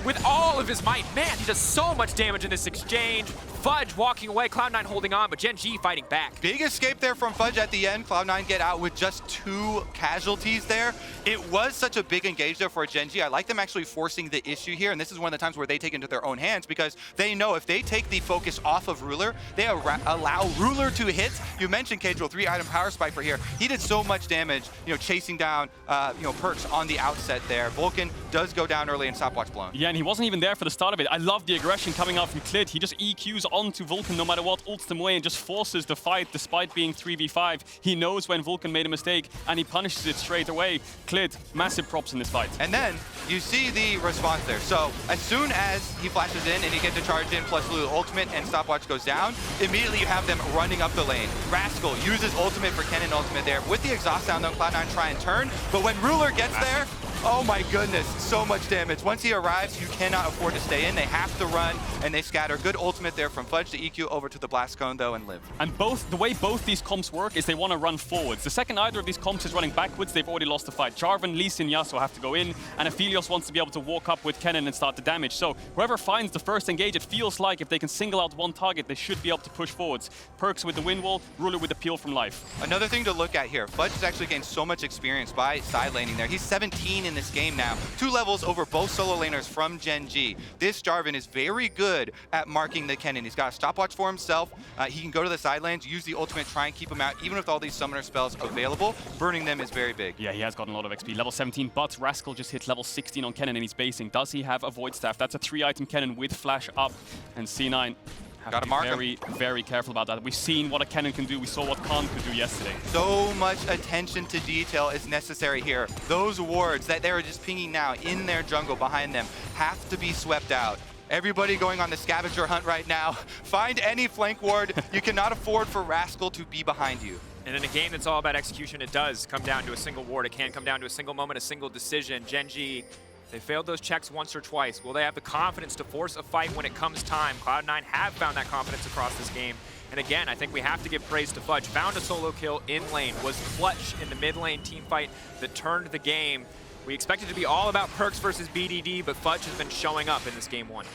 S1: with all of his might. Man, he does so much damage in this exchange. Fudge walking away, Cloud9 holding on, but Gen.G fighting back.
S2: Big escape there from Fudge at the end. Cloud9 get out with just 2 casualties there. It was such a big engage there for Gen.G. I like them actually forcing the issue here, and this is one of the times where they take into their own hands because they know if they take the focus off of Ruler, they allow Ruler to hit. You mentioned Cadril, 3 item power spike for here. He did so much damage, chasing down, Perkz on the outset there. Vulcan does go down early and stopwatch blown.
S3: Yeah, and he wasn't even there for the start of it. I love the aggression coming out from Clid. He just EQs onto Vulcan no matter what, ults them away and just forces the fight despite being 3v5. He knows when Vulcan made a mistake and he punishes it straight away. Clid, massive props in this fight.
S2: And then you see the response there. So as soon as he flashes in and he gets to charge in plus Lulu ultimate and stopwatch goes down, immediately you have them running up the lane. Rascal uses ultimate for Kennen ultimate there. With the exhaust down though, Cloud9 try and turn, but when Ruler gets there, oh my goodness, so much damage. Once he arrives, you cannot afford to stay in. They have to run, and they scatter. Good ultimate there from Fudge to EQ over to the Blast Cone, though, and live.
S3: And the way both these comps work is they want to run forwards. The second either of these comps is running backwards, they've already lost the fight. Jarvan, Lee Sin, Yasuo have to go in, and Aphelios wants to be able to walk up with Kennen and start the damage. So whoever finds the first engage, it feels like if they can single out one target, they should be able to push forwards. Perkz with the wind wall, Ruler with the peel from life.
S2: Another thing to look at here, Fudge has actually gained so much experience by side laning there. He's 17 in this game now. 2 levels over both solo laners from Gen.G. This Jarvan is very good at marking the Kennen. He's got a stopwatch for himself. He can go to the side lanes, use the ultimate, try and keep him out, even with all these summoner spells available. Burning them is very big.
S3: Yeah, he has gotten a lot of XP. Level 17, but Rascal just hit level 16 on Kennen and he's basing. Does he have a Void Staff? That's a 3-item Kennen with flash up, and C9
S2: Gotta mark
S3: very, very careful about that. We've seen what a Kennen can do. We saw what Khan could do yesterday.
S2: So much attention to detail is necessary here. Those wards that they're just pinging now in their jungle behind them have to be swept out. Everybody going on the scavenger hunt right now. Find any flank ward. You cannot afford for Rascal to be behind you.
S1: And in a game that's all about execution, it does come down to a single ward. It can come down to a single moment, a single decision. Gen.G, they failed those checks once or twice. Will they have the confidence to force a fight when it comes time? Cloud9 have found that confidence across this game. And again, I think we have to give praise to Fudge. Found a solo kill in lane, was clutch in the mid lane team fight that turned the game. We expected it to be all about Perkz versus BDD, but Fudge has been showing up in this game 1.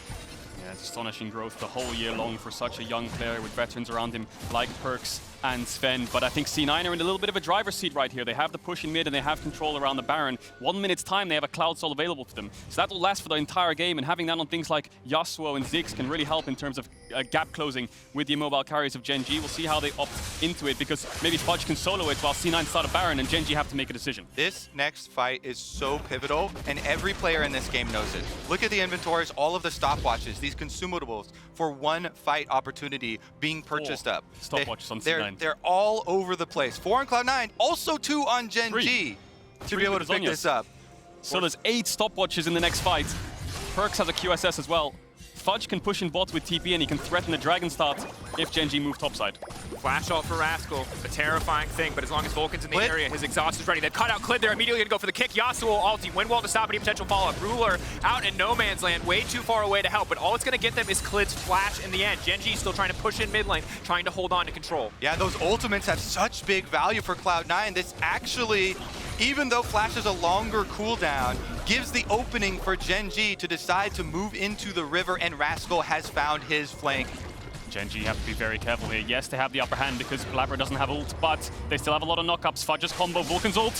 S3: Yeah, it's astonishing growth the whole year long for such a young player with veterans around him like Perkz and Zven. But I think C9 are in a little bit of a driver's seat right here. They have the push in mid and they have control around the Baron. 1 minute's time, they have a Cloud Soul available to them. So that will last for the entire game, and having that on things like Yasuo and Ziggs can really help in terms of gap closing with the immobile carriers of Gen.G. We'll see how they opt into it, because maybe Fudge can solo it while C9 start a Baron and Gen.G have to make a decision.
S2: This next fight is so pivotal, and every player in this game knows it. Look at the inventories, all of the stopwatches, these consumables for one fight opportunity being purchased up.
S3: Stopwatches on C9.
S2: They're all over the place. 4 on Cloud9, also 2 on Gen.G to be able to pick this up.
S3: So there's 8 stopwatches in the next fight. Perkz has a QSS as well. Fudge can push in bot with TP and he can threaten the Dragon start if Gen.G move topside.
S1: Flash ult for Rascal, a terrifying thing, but as long as Vulcan's in the area, his exhaust is ready. They've cut out Clid, they're immediately gonna go for the kick. Yasuo ulti, wind wall to stop any potential follow-up. Ruler out in no man's land, way too far away to help, but all it's gonna get them is Clid's flash in the end. Gen.G still trying to push in mid lane, trying to hold on to control.
S2: Yeah, those ultimates have such big value for Cloud9. This actually, even though Flash is a longer cooldown, gives the opening for Gen.G to decide to move into the river, and Rascal has found his flank.
S3: Gen.G have to be very careful here. Yes, they have the upper hand because Blaber doesn't have ult, but they still have a lot of knockups. Fudge's combo, Vulcan's ult.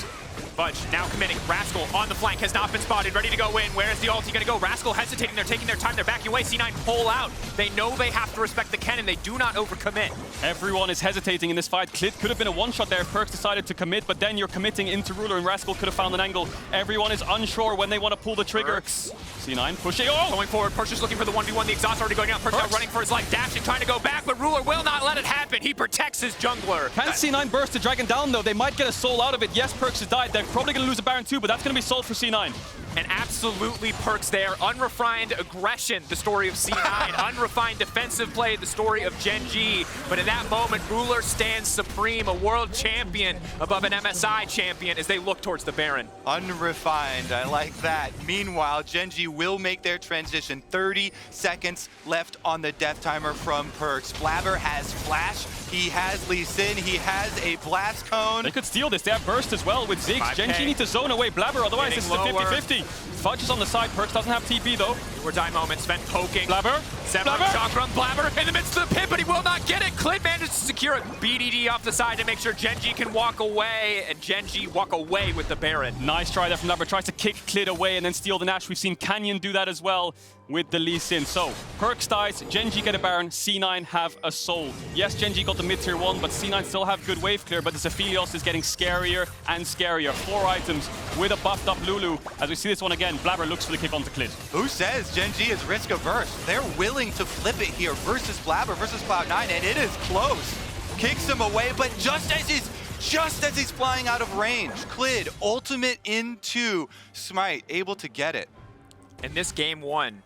S1: Fudge now committing. Rascal on the flank, has not been spotted, ready to go in. Where is the ulti gonna go? Rascal hesitating, they're taking their time, they're backing away. C9 pull out. They know they have to respect the Kennen, they do not overcommit.
S3: Everyone is hesitating in this fight. Clid could have been a one-shot there if Perkz decided to commit, but then you're committing into Ruler and Rascal could have found an angle. Everyone is unsure when they want to pull the trigger.
S1: Perkz.
S3: C9 pushing, oh!
S1: Going forward, Perkz just looking for the 1v1, the exhaust already going out. Perkz now running for his life, dashing, trying to go back, but Ruler will not let it happen. He protects his jungler.
S3: Can C9 burst the Dragon down though? They might get a soul out of it. Yes, Perkz has died. They're probably going to lose a Baron too, but that's going to be sold for C9.
S1: And absolutely Perkz there. Unrefined aggression, the story of C9. Unrefined defensive play, the story of Gen.G. But in that moment, Ruler stands supreme, a world champion above an MSI champion as they look towards the Baron.
S2: Unrefined, I like that. Meanwhile, Gen.G will make their transition. 30 seconds left on the death timer from Perkz. Blaber has flash, he has Lee Sin, he has a blast cone.
S3: They could steal this. They have burst as well with Ziggs. Gen.G need to zone away Blaber, otherwise this is a 50-50. Fudge is on the side. Perkz doesn't have TP though.
S1: We're die moment. Zven poking.
S3: Blaber.
S1: Blaber. Shock run. Blaber in the midst of the pit, but he will not get it. Clid manages to secure a BDD off the side to make sure Gen.G can walk away, and Gen.G walk away with the Baron.
S3: Nice try there from Blaber. Tries to kick Clid away and then steal the Nash. We've seen Canyon do that as well with the Lee Sin. So, Perkz dies, Gen.G get a Baron, C9 have a soul. Yes, Gen.G got the mid-tier 1, but C9 still have good wave clear, but this Aphelios is getting scarier and scarier. 4 items with a buffed up Lulu. As we see this one again, Blaber looks for the kick onto Clid.
S2: Who says Gen.G is risk averse? They're willing to flip it here versus Blaber versus Cloud9, and it is close. Kicks him away, but just as he's flying out of range, Clid ultimate into Smite, able to get it.
S1: And this game 1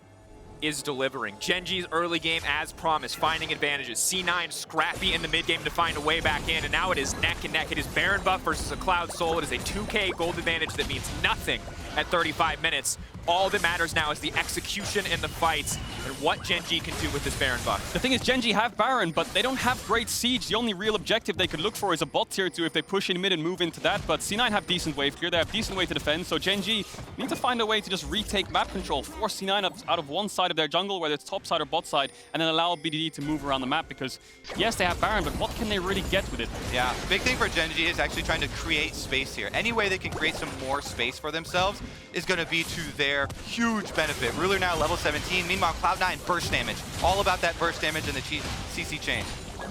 S1: is delivering. Gen.G's early game as promised, finding advantages. C9 scrappy in the mid game to find a way back in, and now it is neck and neck. It is Baron buff versus a Cloud Soul. It is a 2k gold advantage that means nothing at 35 minutes. All that matters now is the execution in the fights and what Gen.G can do with this Baron buff.
S3: The thing is, Gen.G have Baron, but they don't have great siege. The only real objective they could look for is a bot tier 2 if they push in mid and move into that, but C9 have decent wave clear, they have decent way to defend, so Gen.G need to find a way to just retake map control, force C9 out of one side of their jungle, whether it's top side or bot side, and then allow BDD to move around the map, because yes, they have Baron, but what can they really get with it?
S2: Yeah, big thing for Gen.G is actually trying to create space here. Any way they can create some more space for themselves is going to be to their huge benefit. Ruler now level 17. Meanwhile, Cloud9 burst damage. All about that burst damage in the CC chain.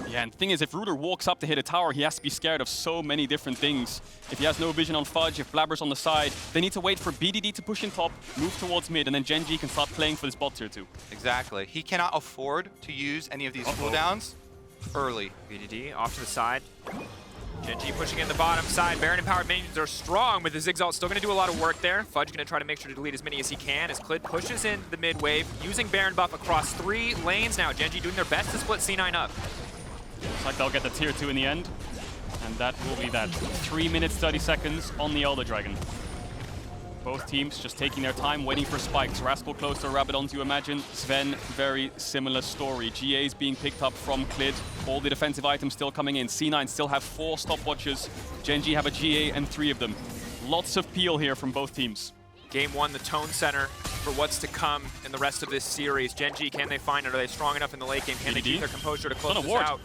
S3: Yeah, and the thing is, if Ruler walks up to hit a tower, he has to be scared of so many different things. If he has no vision on Fudge, if Blaber's on the side, they need to wait for BDD to push in top, move towards mid, and then Gen.G can start playing for this bot tier 2.
S2: Exactly. He cannot afford to use any of these cooldowns early.
S1: BDD off to the side. Gen.G pushing in the bottom side. Baron empowered minions are strong, with the Ziggs ult still going to do a lot of work there. Fudge going to try to make sure to delete as many as he can as Clid pushes in the mid wave, using Baron buff across 3 lanes now. Gen.G doing their best to split C9 up.
S3: Looks like they'll get the tier 2 in the end, and that will be that. 3 minutes, 30 seconds on the Elder Dragon. Both teams just taking their time, waiting for spikes. Rascal close to Rabadon, you imagine. Zven, very similar story. GA's being picked up from Clid. All the defensive items still coming in. C9 still have 4 stopwatches. Gen.G have a GA and 3 of them. Lots of peel here from both teams.
S1: Game 1, the tone center for what's to come in the rest of this series. Gen.G, can they find it? Are they strong enough in the late game? Can they keep their composure to close this out?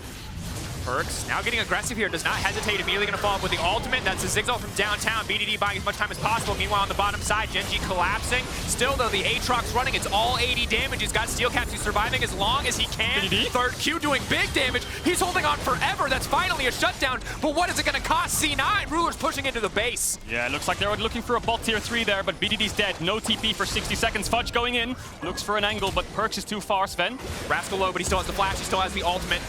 S1: Perkz now getting aggressive here, does not hesitate, immediately going to follow up with the ultimate. That's a Ziggs ult from downtown. BDD buying as much time as possible. Meanwhile, on the bottom side, Gen.G collapsing. Still, though, the Aatrox running. It's all 80 damage. He's got steel caps. He's surviving as long as he can.
S3: BDD?
S1: Third Q doing big damage. He's holding on forever. That's finally a shutdown. But what is it going to cost C9? Ruler's pushing into the base.
S3: Yeah, it looks like they were looking for a bot tier 3 there, but BDD's dead. No TP for 60 seconds. Fudge going in. Looks for an angle, but Perkz is too far. Zven.
S1: Rascal low, but he still has the flash. He still has the ultimate.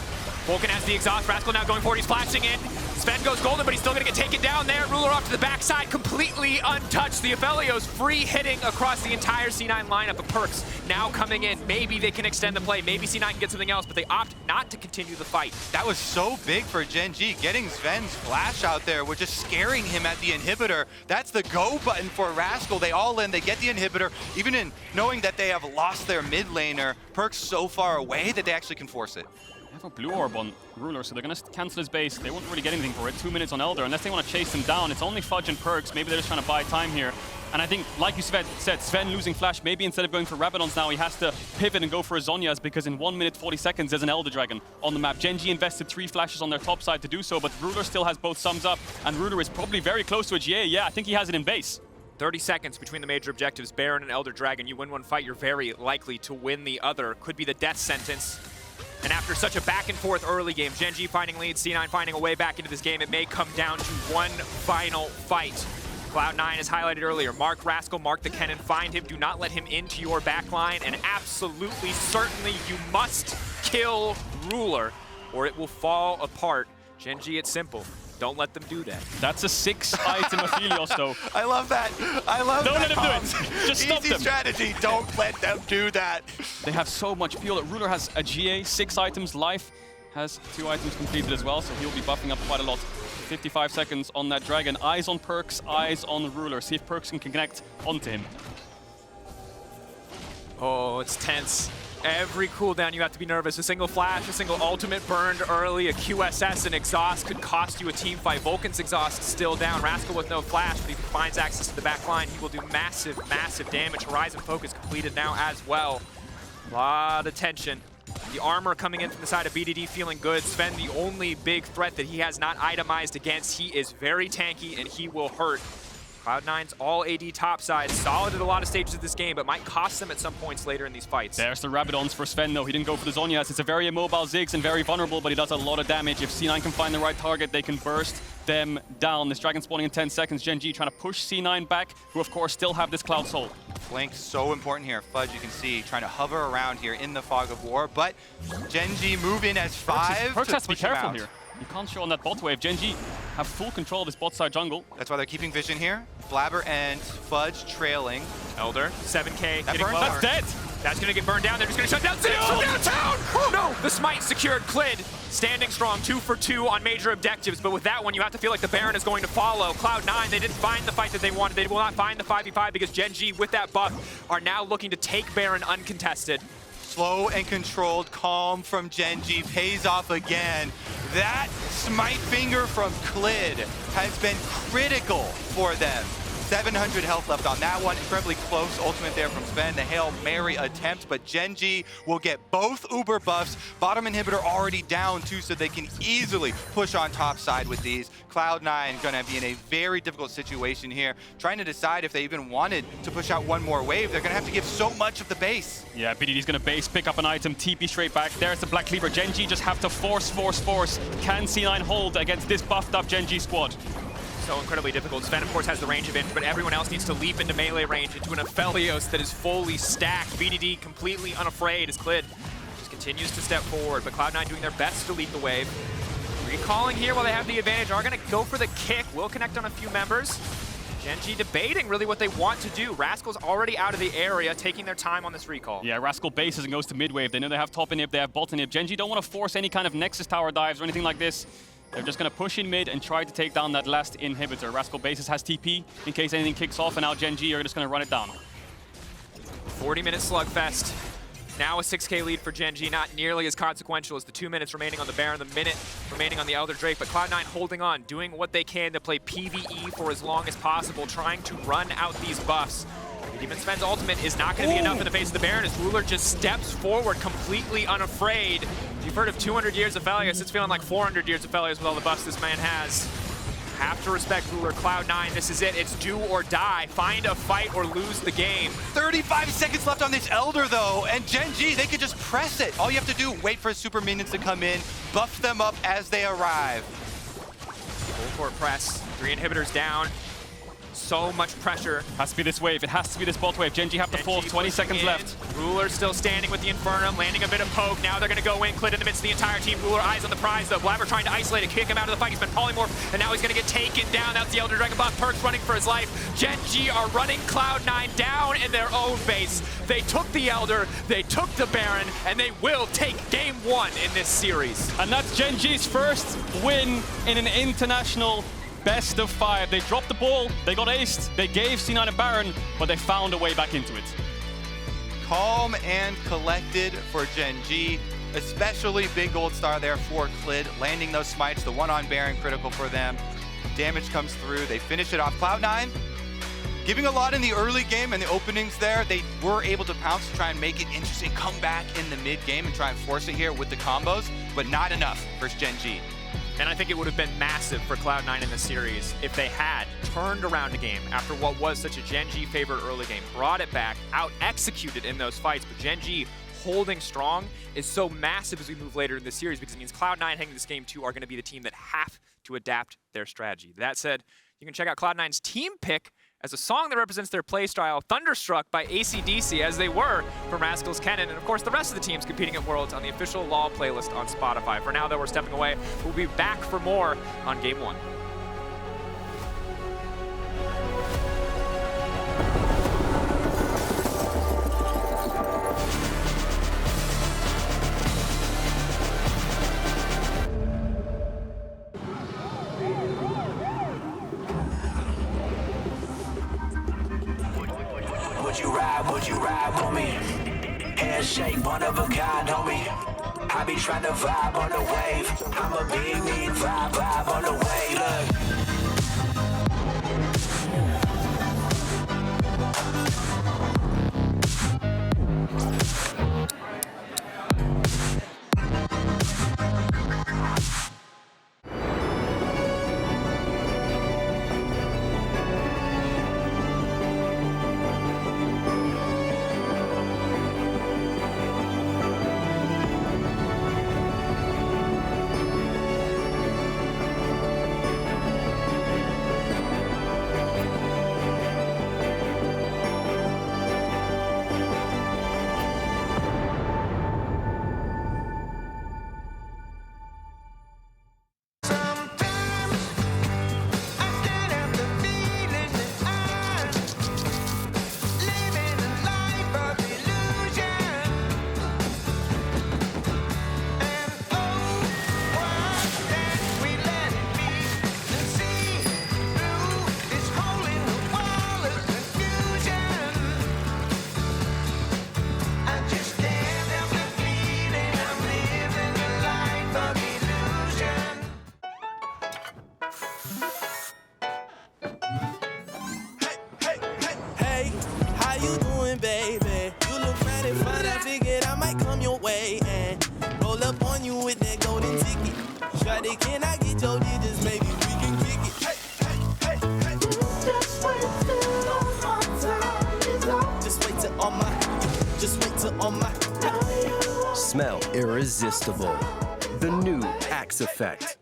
S1: Vulcan has the exhaust. Rascal now going forward. He's flashing in. Zven goes golden, but he's still going to get taken down there. Ruler off to the backside, completely untouched. The Aphelios free hitting across the entire C9 lineup. But Perkz now coming in. Maybe they can extend the play. Maybe C9 can get something else, but they opt not to continue the fight.
S2: That was so big for Gen.G. Getting Zven's flash out there was just scaring him at the inhibitor. That's the go button for Rascal. They all in, they get the inhibitor. Even in knowing that they have lost their mid laner, Perkz so far away that they actually can force it.
S3: They have a blue orb on Ruler, so they're going to cancel his base. They won't really get anything for it. 2 minutes on Elder, unless they want to chase him down. It's only Fudge and Perkz. Maybe they're just trying to buy time here. And I think, like you said, Zven losing flash, maybe instead of going for Rabadons now, he has to pivot and go for a Zhonya's, because in 1 minute 40 seconds, there's an Elder Dragon on the map. Gen.G invested 3 flashes on their top side to do so, but Ruler still has both sums up, and Ruler is probably very close to a GA. Yeah, I think he has it in base.
S1: 30 seconds between the major objectives, Baron and Elder Dragon. You win one fight, you're very likely to win the other. Could be the death sentence. And after such a back and forth early game, Gen.G finding lead, C9 finding a way back into this game, it may come down to one final fight. Cloud9 as highlighted earlier. Mark Rascal, mark the Kennen, find him, do not let him into your backline, and absolutely, certainly, you must kill Ruler, or it will fall apart. Gen.G, it's simple. Don't let them do that.
S3: That's a 6-item Aphelios, though.
S2: I love that. I love that.
S3: Don't let them do it. Just stop
S2: Easy
S3: them.
S2: strategy. Don't let them do that.
S3: They have so much peel. Ruler has a GA, 6 items. Life has 2 items completed as well, so he'll be buffing up quite a lot. 55 seconds on that Dragon. Eyes on Perkz, eyes on Ruler. See if Perkz can connect onto him.
S1: Oh, it's tense. Every cooldown you have to be nervous. A single flash, a single ultimate burned early, a QSS and exhaust could cost you a team fight. Vulcan's exhaust still down. Rascal with no flash, but if he finds access to the back line, he will do massive, massive damage. Horizon focus completed now as well. A lot of tension. The armor coming in from the side of BDD feeling good. Zven, the only big threat that he has not itemized against. He is very tanky and he will hurt. Cloud9's all AD topside, solid at a lot of stages of this game, but might cost them at some points later in these fights.
S3: There's the Rabadons for Zven, though. He didn't go for the Zhonya's. It's a very immobile Ziggs and very vulnerable, but he does a lot of damage. If C9 can find the right target, they can burst them down. This Dragon spawning in 10 seconds. Gen.G trying to push C9 back, who of course still have this Cloud Soul.
S2: Flank so important here. Fudge, you can see, trying to hover around here in the fog of war, but Gen.G move in as 5
S3: Perkz has to be
S2: push him
S3: careful
S2: out.
S3: here. You can't show on that bot wave. Gen.G have full control of this bot side jungle.
S2: That's why they're keeping vision here. Blaber and Fudge trailing.
S1: Elder, 7K,
S2: That
S1: getting
S2: burns
S1: lower.
S3: That's dead.
S1: That's going to get burned down. They're just going to shut down Ziggs from downtown! No! The smite secured Clid. Standing strong, 2 for 2 on major objectives, but with that one, you have to feel like the Baron is going to follow. Cloud9, they didn't find the fight that they wanted. They will not find the 5v5 because Gen.G, with that buff, are now looking to take Baron uncontested.
S2: Slow and controlled calm from Gen.G pays off again. That smite finger from Clid has been critical for them. 700 health left on that one. Incredibly close ultimate there from Zven. The Hail Mary attempt, but Gen.G will get both Uber buffs. Bottom inhibitor already down too, so they can easily push on top side with these. Cloud9 gonna be in a very difficult situation here, trying to decide if they even wanted to push out one more wave. They're gonna have to give so much of the base.
S3: Yeah, BDD's gonna base, pick up an item, TP straight back. There's the Black Cleaver. Gen.G just have to force. Can C9 hold against this buffed up Gen.G squad?
S1: So incredibly difficult. Zven, of course, has the range advantage, but everyone else needs to leap into melee range into an Aphelios that is fully stacked. BDD completely unafraid as Clid just continues to step forward, but Cloud9 doing their best to lead the wave. Recalling here while they have the advantage, are going to go for the kick. Will connect on a few members. Gen.G debating really what they want to do. Rascal's already out of the area, taking their time on this recall.
S3: Yeah, Rascal bases and goes to mid wave. They know they have top inhib, they have bot inhib. Gen.G don't want to force any kind of Nexus tower dives or anything like this. They're just going to push in mid and try to take down that last inhibitor. Rascal bases has TP in case anything kicks off, and now Gen.G are just going to run it down.
S1: 40-minute slugfest. Now a 6K lead for Gen.G, not nearly as consequential as the 2 minutes remaining on the Baron, the minute remaining on the Elder Drake, but Cloud9 holding on, doing what they can to play PvE for as long as possible, trying to run out these buffs. Demon Sven's ultimate is not going to be enough in the face of the Baron as Ruler just steps forward completely unafraid. If you've heard of 200 years of Aphelios, it's feeling like 400 years of Aphelios with all the buffs this man has. Have to respect Ruler. Cloud9, this is it. It's do or die. Find a fight or lose the game.
S2: 35 seconds left on this Elder, though, and Gen.G, they could just press it. All you have to do, wait for super minions to come in, buff them up as they arrive.
S1: Full court press. 3 inhibitors down. So much pressure.
S3: Has to be this wave. It has to be this bot wave. Gen.G have to force. 20 seconds left.
S1: Ruler still standing with the Infernum, landing a bit of poke. Now they're going to go in. Clid in the midst of the entire team. Ruler eyes on the prize, though. Blaber trying to isolate and kick him out of the fight. He's been polymorph, and now he's going to get taken down. That's the Elder Dragon buff. Perkz running for his life. Gen.G are running Cloud9 down in their own base. They took the Elder, they took the Baron, and they will take game 1 in this series.
S3: And that's Gen.G's first win in an international best of 5. They dropped the ball, they got aced, they gave C9 a Baron, but they found a way back into it.
S2: Calm and collected for Gen.G, especially big gold star there for Clid, landing those smites, the one on Baron critical for them. Damage comes through, they finish it off. Cloud9 giving a lot in the early game and the openings there. They were able to pounce to try and make it interesting, come back in the mid game and try and force it here with the combos, but not enough for Gen.G.
S1: And I think it would have been massive for Cloud9 in the series if they had turned around a game after what was such a Gen.G favored early game, brought it back, out-executed in those fights. But Gen.G holding strong is so massive as we move later in the series because it means Cloud9 heading this game 2 are going to be the team that have to adapt their strategy. That said, you can check out Cloud9's team pick as a song that represents their playstyle, Thunderstruck by AC/DC, as they were from Rascal's Kennen, and of course the rest of the teams competing at Worlds on the official LoL playlist on Spotify. For now, though, we're stepping away. We'll be back for more on Game 1.
S4: Would you ride with me? Handshake, one of a kind, homie. I be trying to vibe on the wave. I'm a big vibe on the wave. Look.
S5: Can I get your digits? Maybe we can kick it. Just wait till all my
S6: Smell irresistible. The new Axe Effect.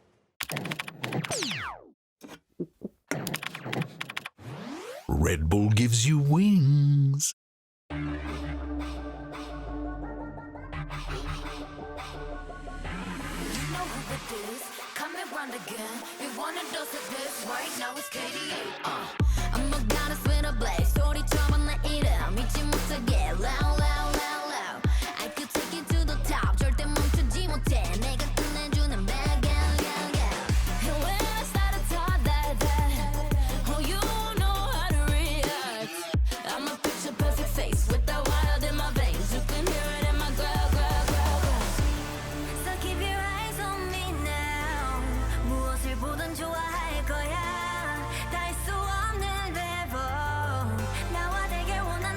S7: Red Bull gives you wings.
S8: Again. We want a dose of this right now. It's KDA. I'm a goddess with a blaze. Story trouble let it out. 믿지 못하게 loud, loud, loud, loud. I could take you to the top. 절대 멈추지 못해. 내가 끝내주는 bad gal, gal, gal. And when I start to talk that, oh, you know how to react. I'm a picture perfect face with the wild in my veins. You can hear it in my growl, growl, growl, growl. So keep your eyes on me now. 무엇을 보든 좋아할 거야. 닿을 수 없는 level. 나와 되길 원하는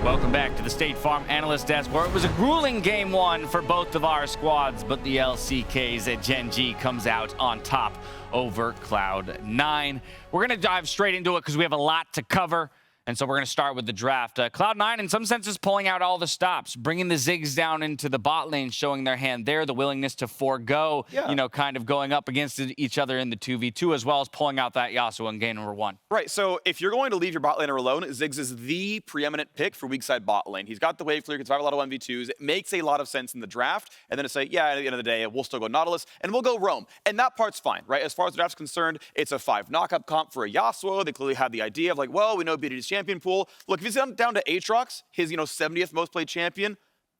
S9: Welcome back to the State Farm Analyst Desk, where it was a grueling game one for both of our squads, but the LCKs at Gen.G comes out on top over Cloud9. We're going to dive straight into it because we have a lot to cover. And so we're going to start with the draft. Cloud9, in some senses, pulling out all the stops, bringing the Ziggs down into the bot lane, showing their hand there, the willingness to forego, kind of going up against each other in the 2v2, as well as pulling out that Yasuo in game number 1.
S10: Right, so if you're going to leave your bot laner alone, Ziggs is the preeminent pick for weak side bot lane. He's got the wave clear, can survive a lot of 1v2s. It makes a lot of sense in the draft. And then to say, yeah, at the end of the day, we'll still go Nautilus, and we'll go Roam. And that part's fine, right? As far as the draft's concerned, it's a 5 knockup comp for a Yasuo. They clearly had the idea of like, well, we know BDD's champion pool. Look, if he's down to Aatrox, his 70th most played champion,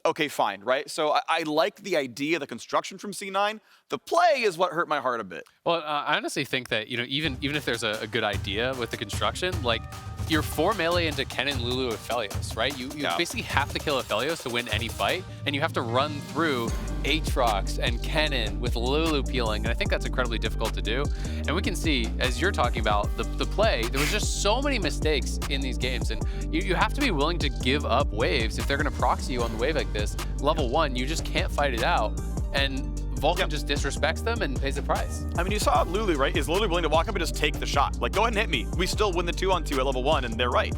S10: okay, fine, right? So I like the idea, the construction from C9. The play is what hurt my heart a bit.
S11: Well, I honestly think that even if there's a good idea with the construction, like you're 4 melee into Kennen, Lulu, Aphelios, right? You basically have to kill Aphelios to win any fight, and you have to run through Aatrox and Kennen with Lulu peeling, and I think that's incredibly difficult to do. And we can see, as you're talking about, the play, there was just so many mistakes in these games, and you have to be willing to give up waves if they're going to proxy you on the wave like this. Level 1, you just can't fight it out, and Vulcan just disrespects them and pays the price.
S10: I mean, you saw Lulu, right? Is Lulu willing to walk up and just take the shot? Like, go ahead and hit me. We still win the 2-on-2 at level 1, and they're right.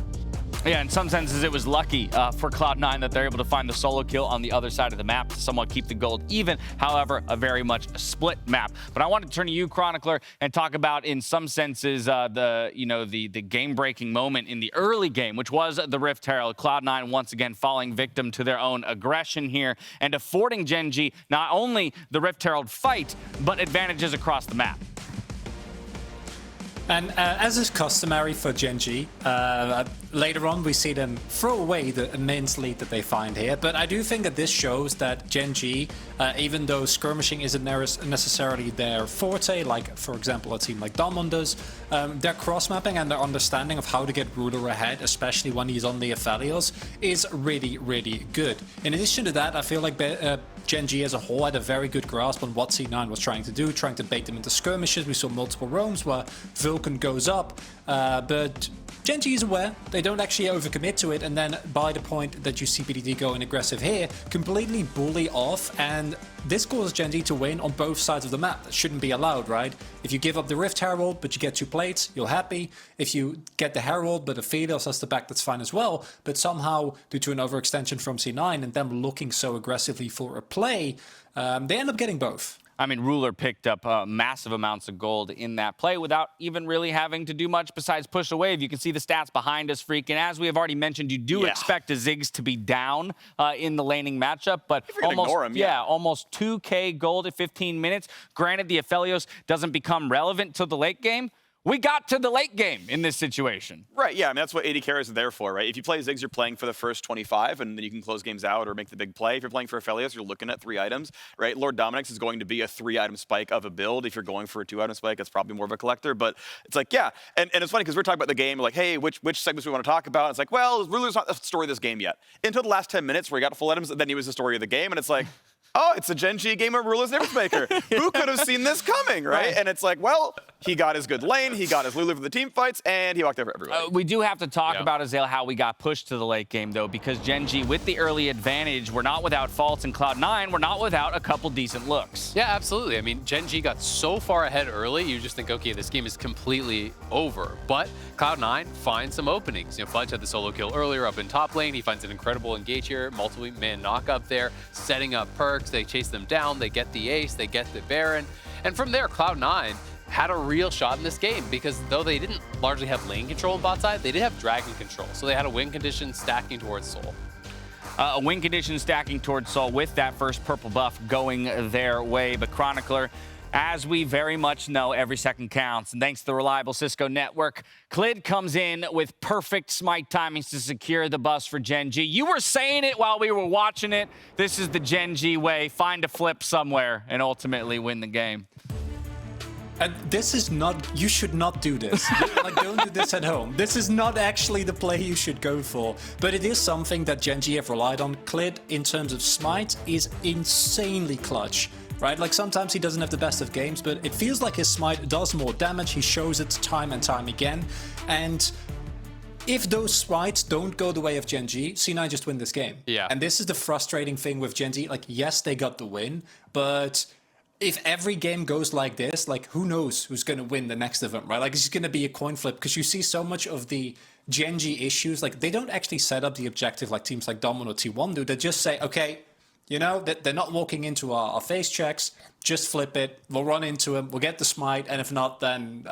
S9: Yeah, in some senses, it was lucky for Cloud9 that they're able to find the solo kill on the other side of the map to somewhat keep the gold even. However, a very much split map. But I wanted to turn to you, Chronicler, and talk about, in some senses, the game-breaking moment in the early game, which was the Rift Herald. Cloud9 once again falling victim to their own aggression here and affording Gen.G not only the Rift Herald fight, but advantages across the map.
S12: And as is customary for Gen.G, later on we see them throw away the immense lead that they find here. But I do think that this shows that Gen.G, even though skirmishing isn't necessarily their forte, like for example a team like Damwon does, their cross-mapping and their understanding of how to get Ruler ahead, especially when he's on the Aphelios, is really, really good. In addition to that, I feel like Gen.G as a whole had a very good grasp on what C9 was trying to do, trying to bait them into skirmishes. We saw multiple roams where Vulcan goes up, but Gen.G is aware. They don't actually overcommit to it, and then by the point that you see BDD going aggressive here, completely bully off, and this causes Gen.G to win on both sides of the map. That shouldn't be allowed, right? If you give up the Rift Herald, but you get 2 plates, you're happy. If you get the Herald, but Aphelios has the back, that's fine as well. But somehow, due to an overextension from C9 and them looking so aggressively for a play, they end up getting both.
S9: I mean, Ruler picked up massive amounts of gold in that play without even really having to do much besides push a wave. You can see the stats behind us, Freak. And as we have already mentioned, you do expect a Ziggs to be down in the laning matchup. But almost, ignore him, almost 2K gold at 15 minutes. Granted, the Aphelios doesn't become relevant till the late game. We got to the late game in this situation.
S10: Right, yeah, I mean, that's what AD carries are there for, right? If you play Ziggs, you're playing for the first 25, and then you can close games out or make the big play. If you're playing for Aphelios, you're looking at 3 items, right? Lord Dominic's is going to be a 3-item spike of a build. If you're going for a 2-item spike, it's probably more of a collector, but it's like, yeah. And it's funny because we're talking about the game, like, hey, which segments we want to talk about? It's like, well, Ruler's not the story of this game yet. Until the last 10 minutes where he got full items, then he was the story of the game, and it's like, oh, it's a Gen.G game of Ruler's Difference Maker. Who could have seen this coming, right? And it's like, well, he got his good lane, he got his Lulu for the team fights, and he walked over everybody.
S9: We do have to talk about, Azale, how we got pushed to the late game, though, because Gen.G, with the early advantage, we're not without faults, and Cloud9, we're not without a couple decent looks.
S11: Yeah, absolutely. I mean, Gen.G got so far ahead early, you just think, okay, this game is completely over. But Cloud9 finds some openings. Fudge had the solo kill earlier up in top lane. He finds an incredible engage here, multiple-man knock up there, setting up Perkz. They chase them down, they get the ace, they get the Baron. And from there, Cloud9 had a real shot in this game because though they didn't largely have lane control on bot side, they did have dragon control. So they had a win condition stacking towards Soul.
S9: A win condition stacking towards Soul with that first purple buff going their way. But Chronicler, as we very much know, every second counts. And thanks to the reliable Cisco network, Clid comes in with perfect smite timings to secure the bus for Gen.G. You were saying it while we were watching it. This is the Gen.G way. Find a flip somewhere and ultimately win the game.
S12: And this is not, you should not do this. Like, don't do this at home. This is not actually the play you should go for. But it is something that Gen.G have relied on. Clid, in terms of smite, is insanely clutch. Right? Like, sometimes he doesn't have the best of games, but it feels like his smite does more damage. He shows it time and time again. And if those sprites don't go the way of Gen.G, C9 just win this game.
S11: Yeah.
S12: And this is the frustrating thing with Gen.G. Like, yes, they got the win, but if every game goes like this, like, who knows who's going to win the next event, right? Like, it's going to be a coin flip because you see so much of the Gen.G issues. Like, they don't actually set up the objective like teams like Domino T1 do. They just say, okay, you know, they're not walking into our face checks. Just flip it. We'll run into him. We'll get the smite. And if not, then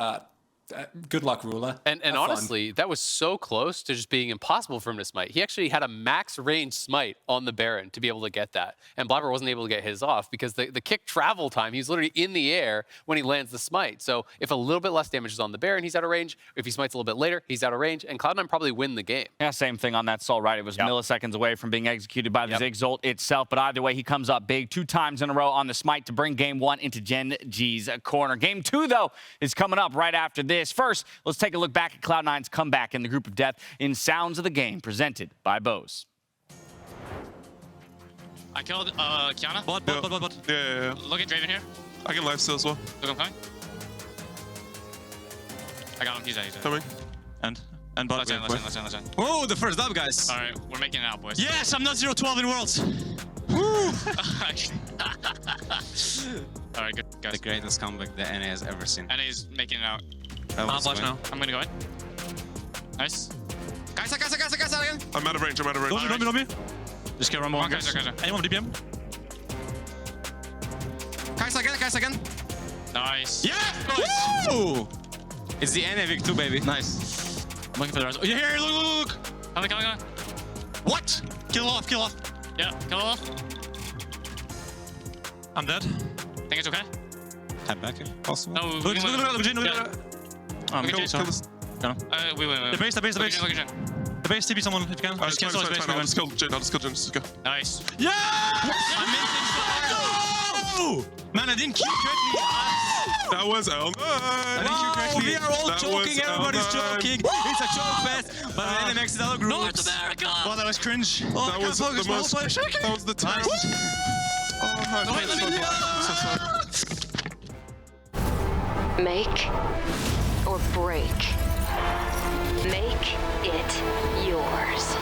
S12: good luck, Ruler.
S11: And honestly, that was so close to just being impossible for him to smite. He actually had a max range smite on the Baron to be able to get that. And Blaber wasn't able to get his off because the kick travel time, he's literally in the air when he lands the smite. So if a little bit less damage is on the Baron, he's out of range. If he smites a little bit later, he's out of range. And Cloud9 probably win the game.
S9: Yeah, same thing on that Soul, right? It was milliseconds away from being executed by the Ziggs ult itself. But either way, he comes up big 2 times in a row on the smite to bring game 1 into Gen.G's corner. Game 2, though, is coming up right after this. First, let's take a look back at Cloud9's comeback in the group of death in Sounds of the Game, presented by Bose.
S13: I killed Kiana.
S14: Bot. Yeah.
S13: Look at Draven here.
S14: I can lifesteal as well.
S13: Look, I'm coming. I got him. He's dead.
S14: Coming.
S15: And bot.
S13: Let's in.
S15: Oh, the first dub, guys.
S13: All right, we're making it out, boys.
S15: Yes, I'm not 0-12 in Worlds.
S13: Woo! All right, good guys.
S15: The greatest comeback the NA has ever seen.
S13: NA's making it out.
S15: I'll flash now.
S13: I'm gonna go in. Nice. Guys again.
S14: I'm out of range.
S15: Don't be. Just kill Rumble.
S13: Guys.
S15: Anyone with DPM?
S13: Guys again. Nice.
S15: Yeah! Nice. Woo! It's the NA Vic 2, baby. Nice. I'm looking for the rest. Oh, here, look.
S13: Coming.
S15: What? Kill off.
S13: Yeah, kill off.
S15: I'm dead.
S13: Think it's okay?
S15: Head back if possible.
S13: No,
S15: look at the Jin.
S14: Kill this.
S13: We win.
S15: The base.
S13: Look at Jin.
S15: The base TP someone if you can.
S14: I'll just kill Jin. Let's go.
S13: Nice.
S15: Yeah! Oh! Man, I didn't queue correctly.
S14: That was L9.
S15: I didn't queue correctly. We are all choking. Everybody's choking. It's a choke fest. But the NMX is out of groups.
S13: North America!
S15: Wow, that was cringe.
S14: Oh, that was the most. That was the time.
S16: Make or break. Make it yours.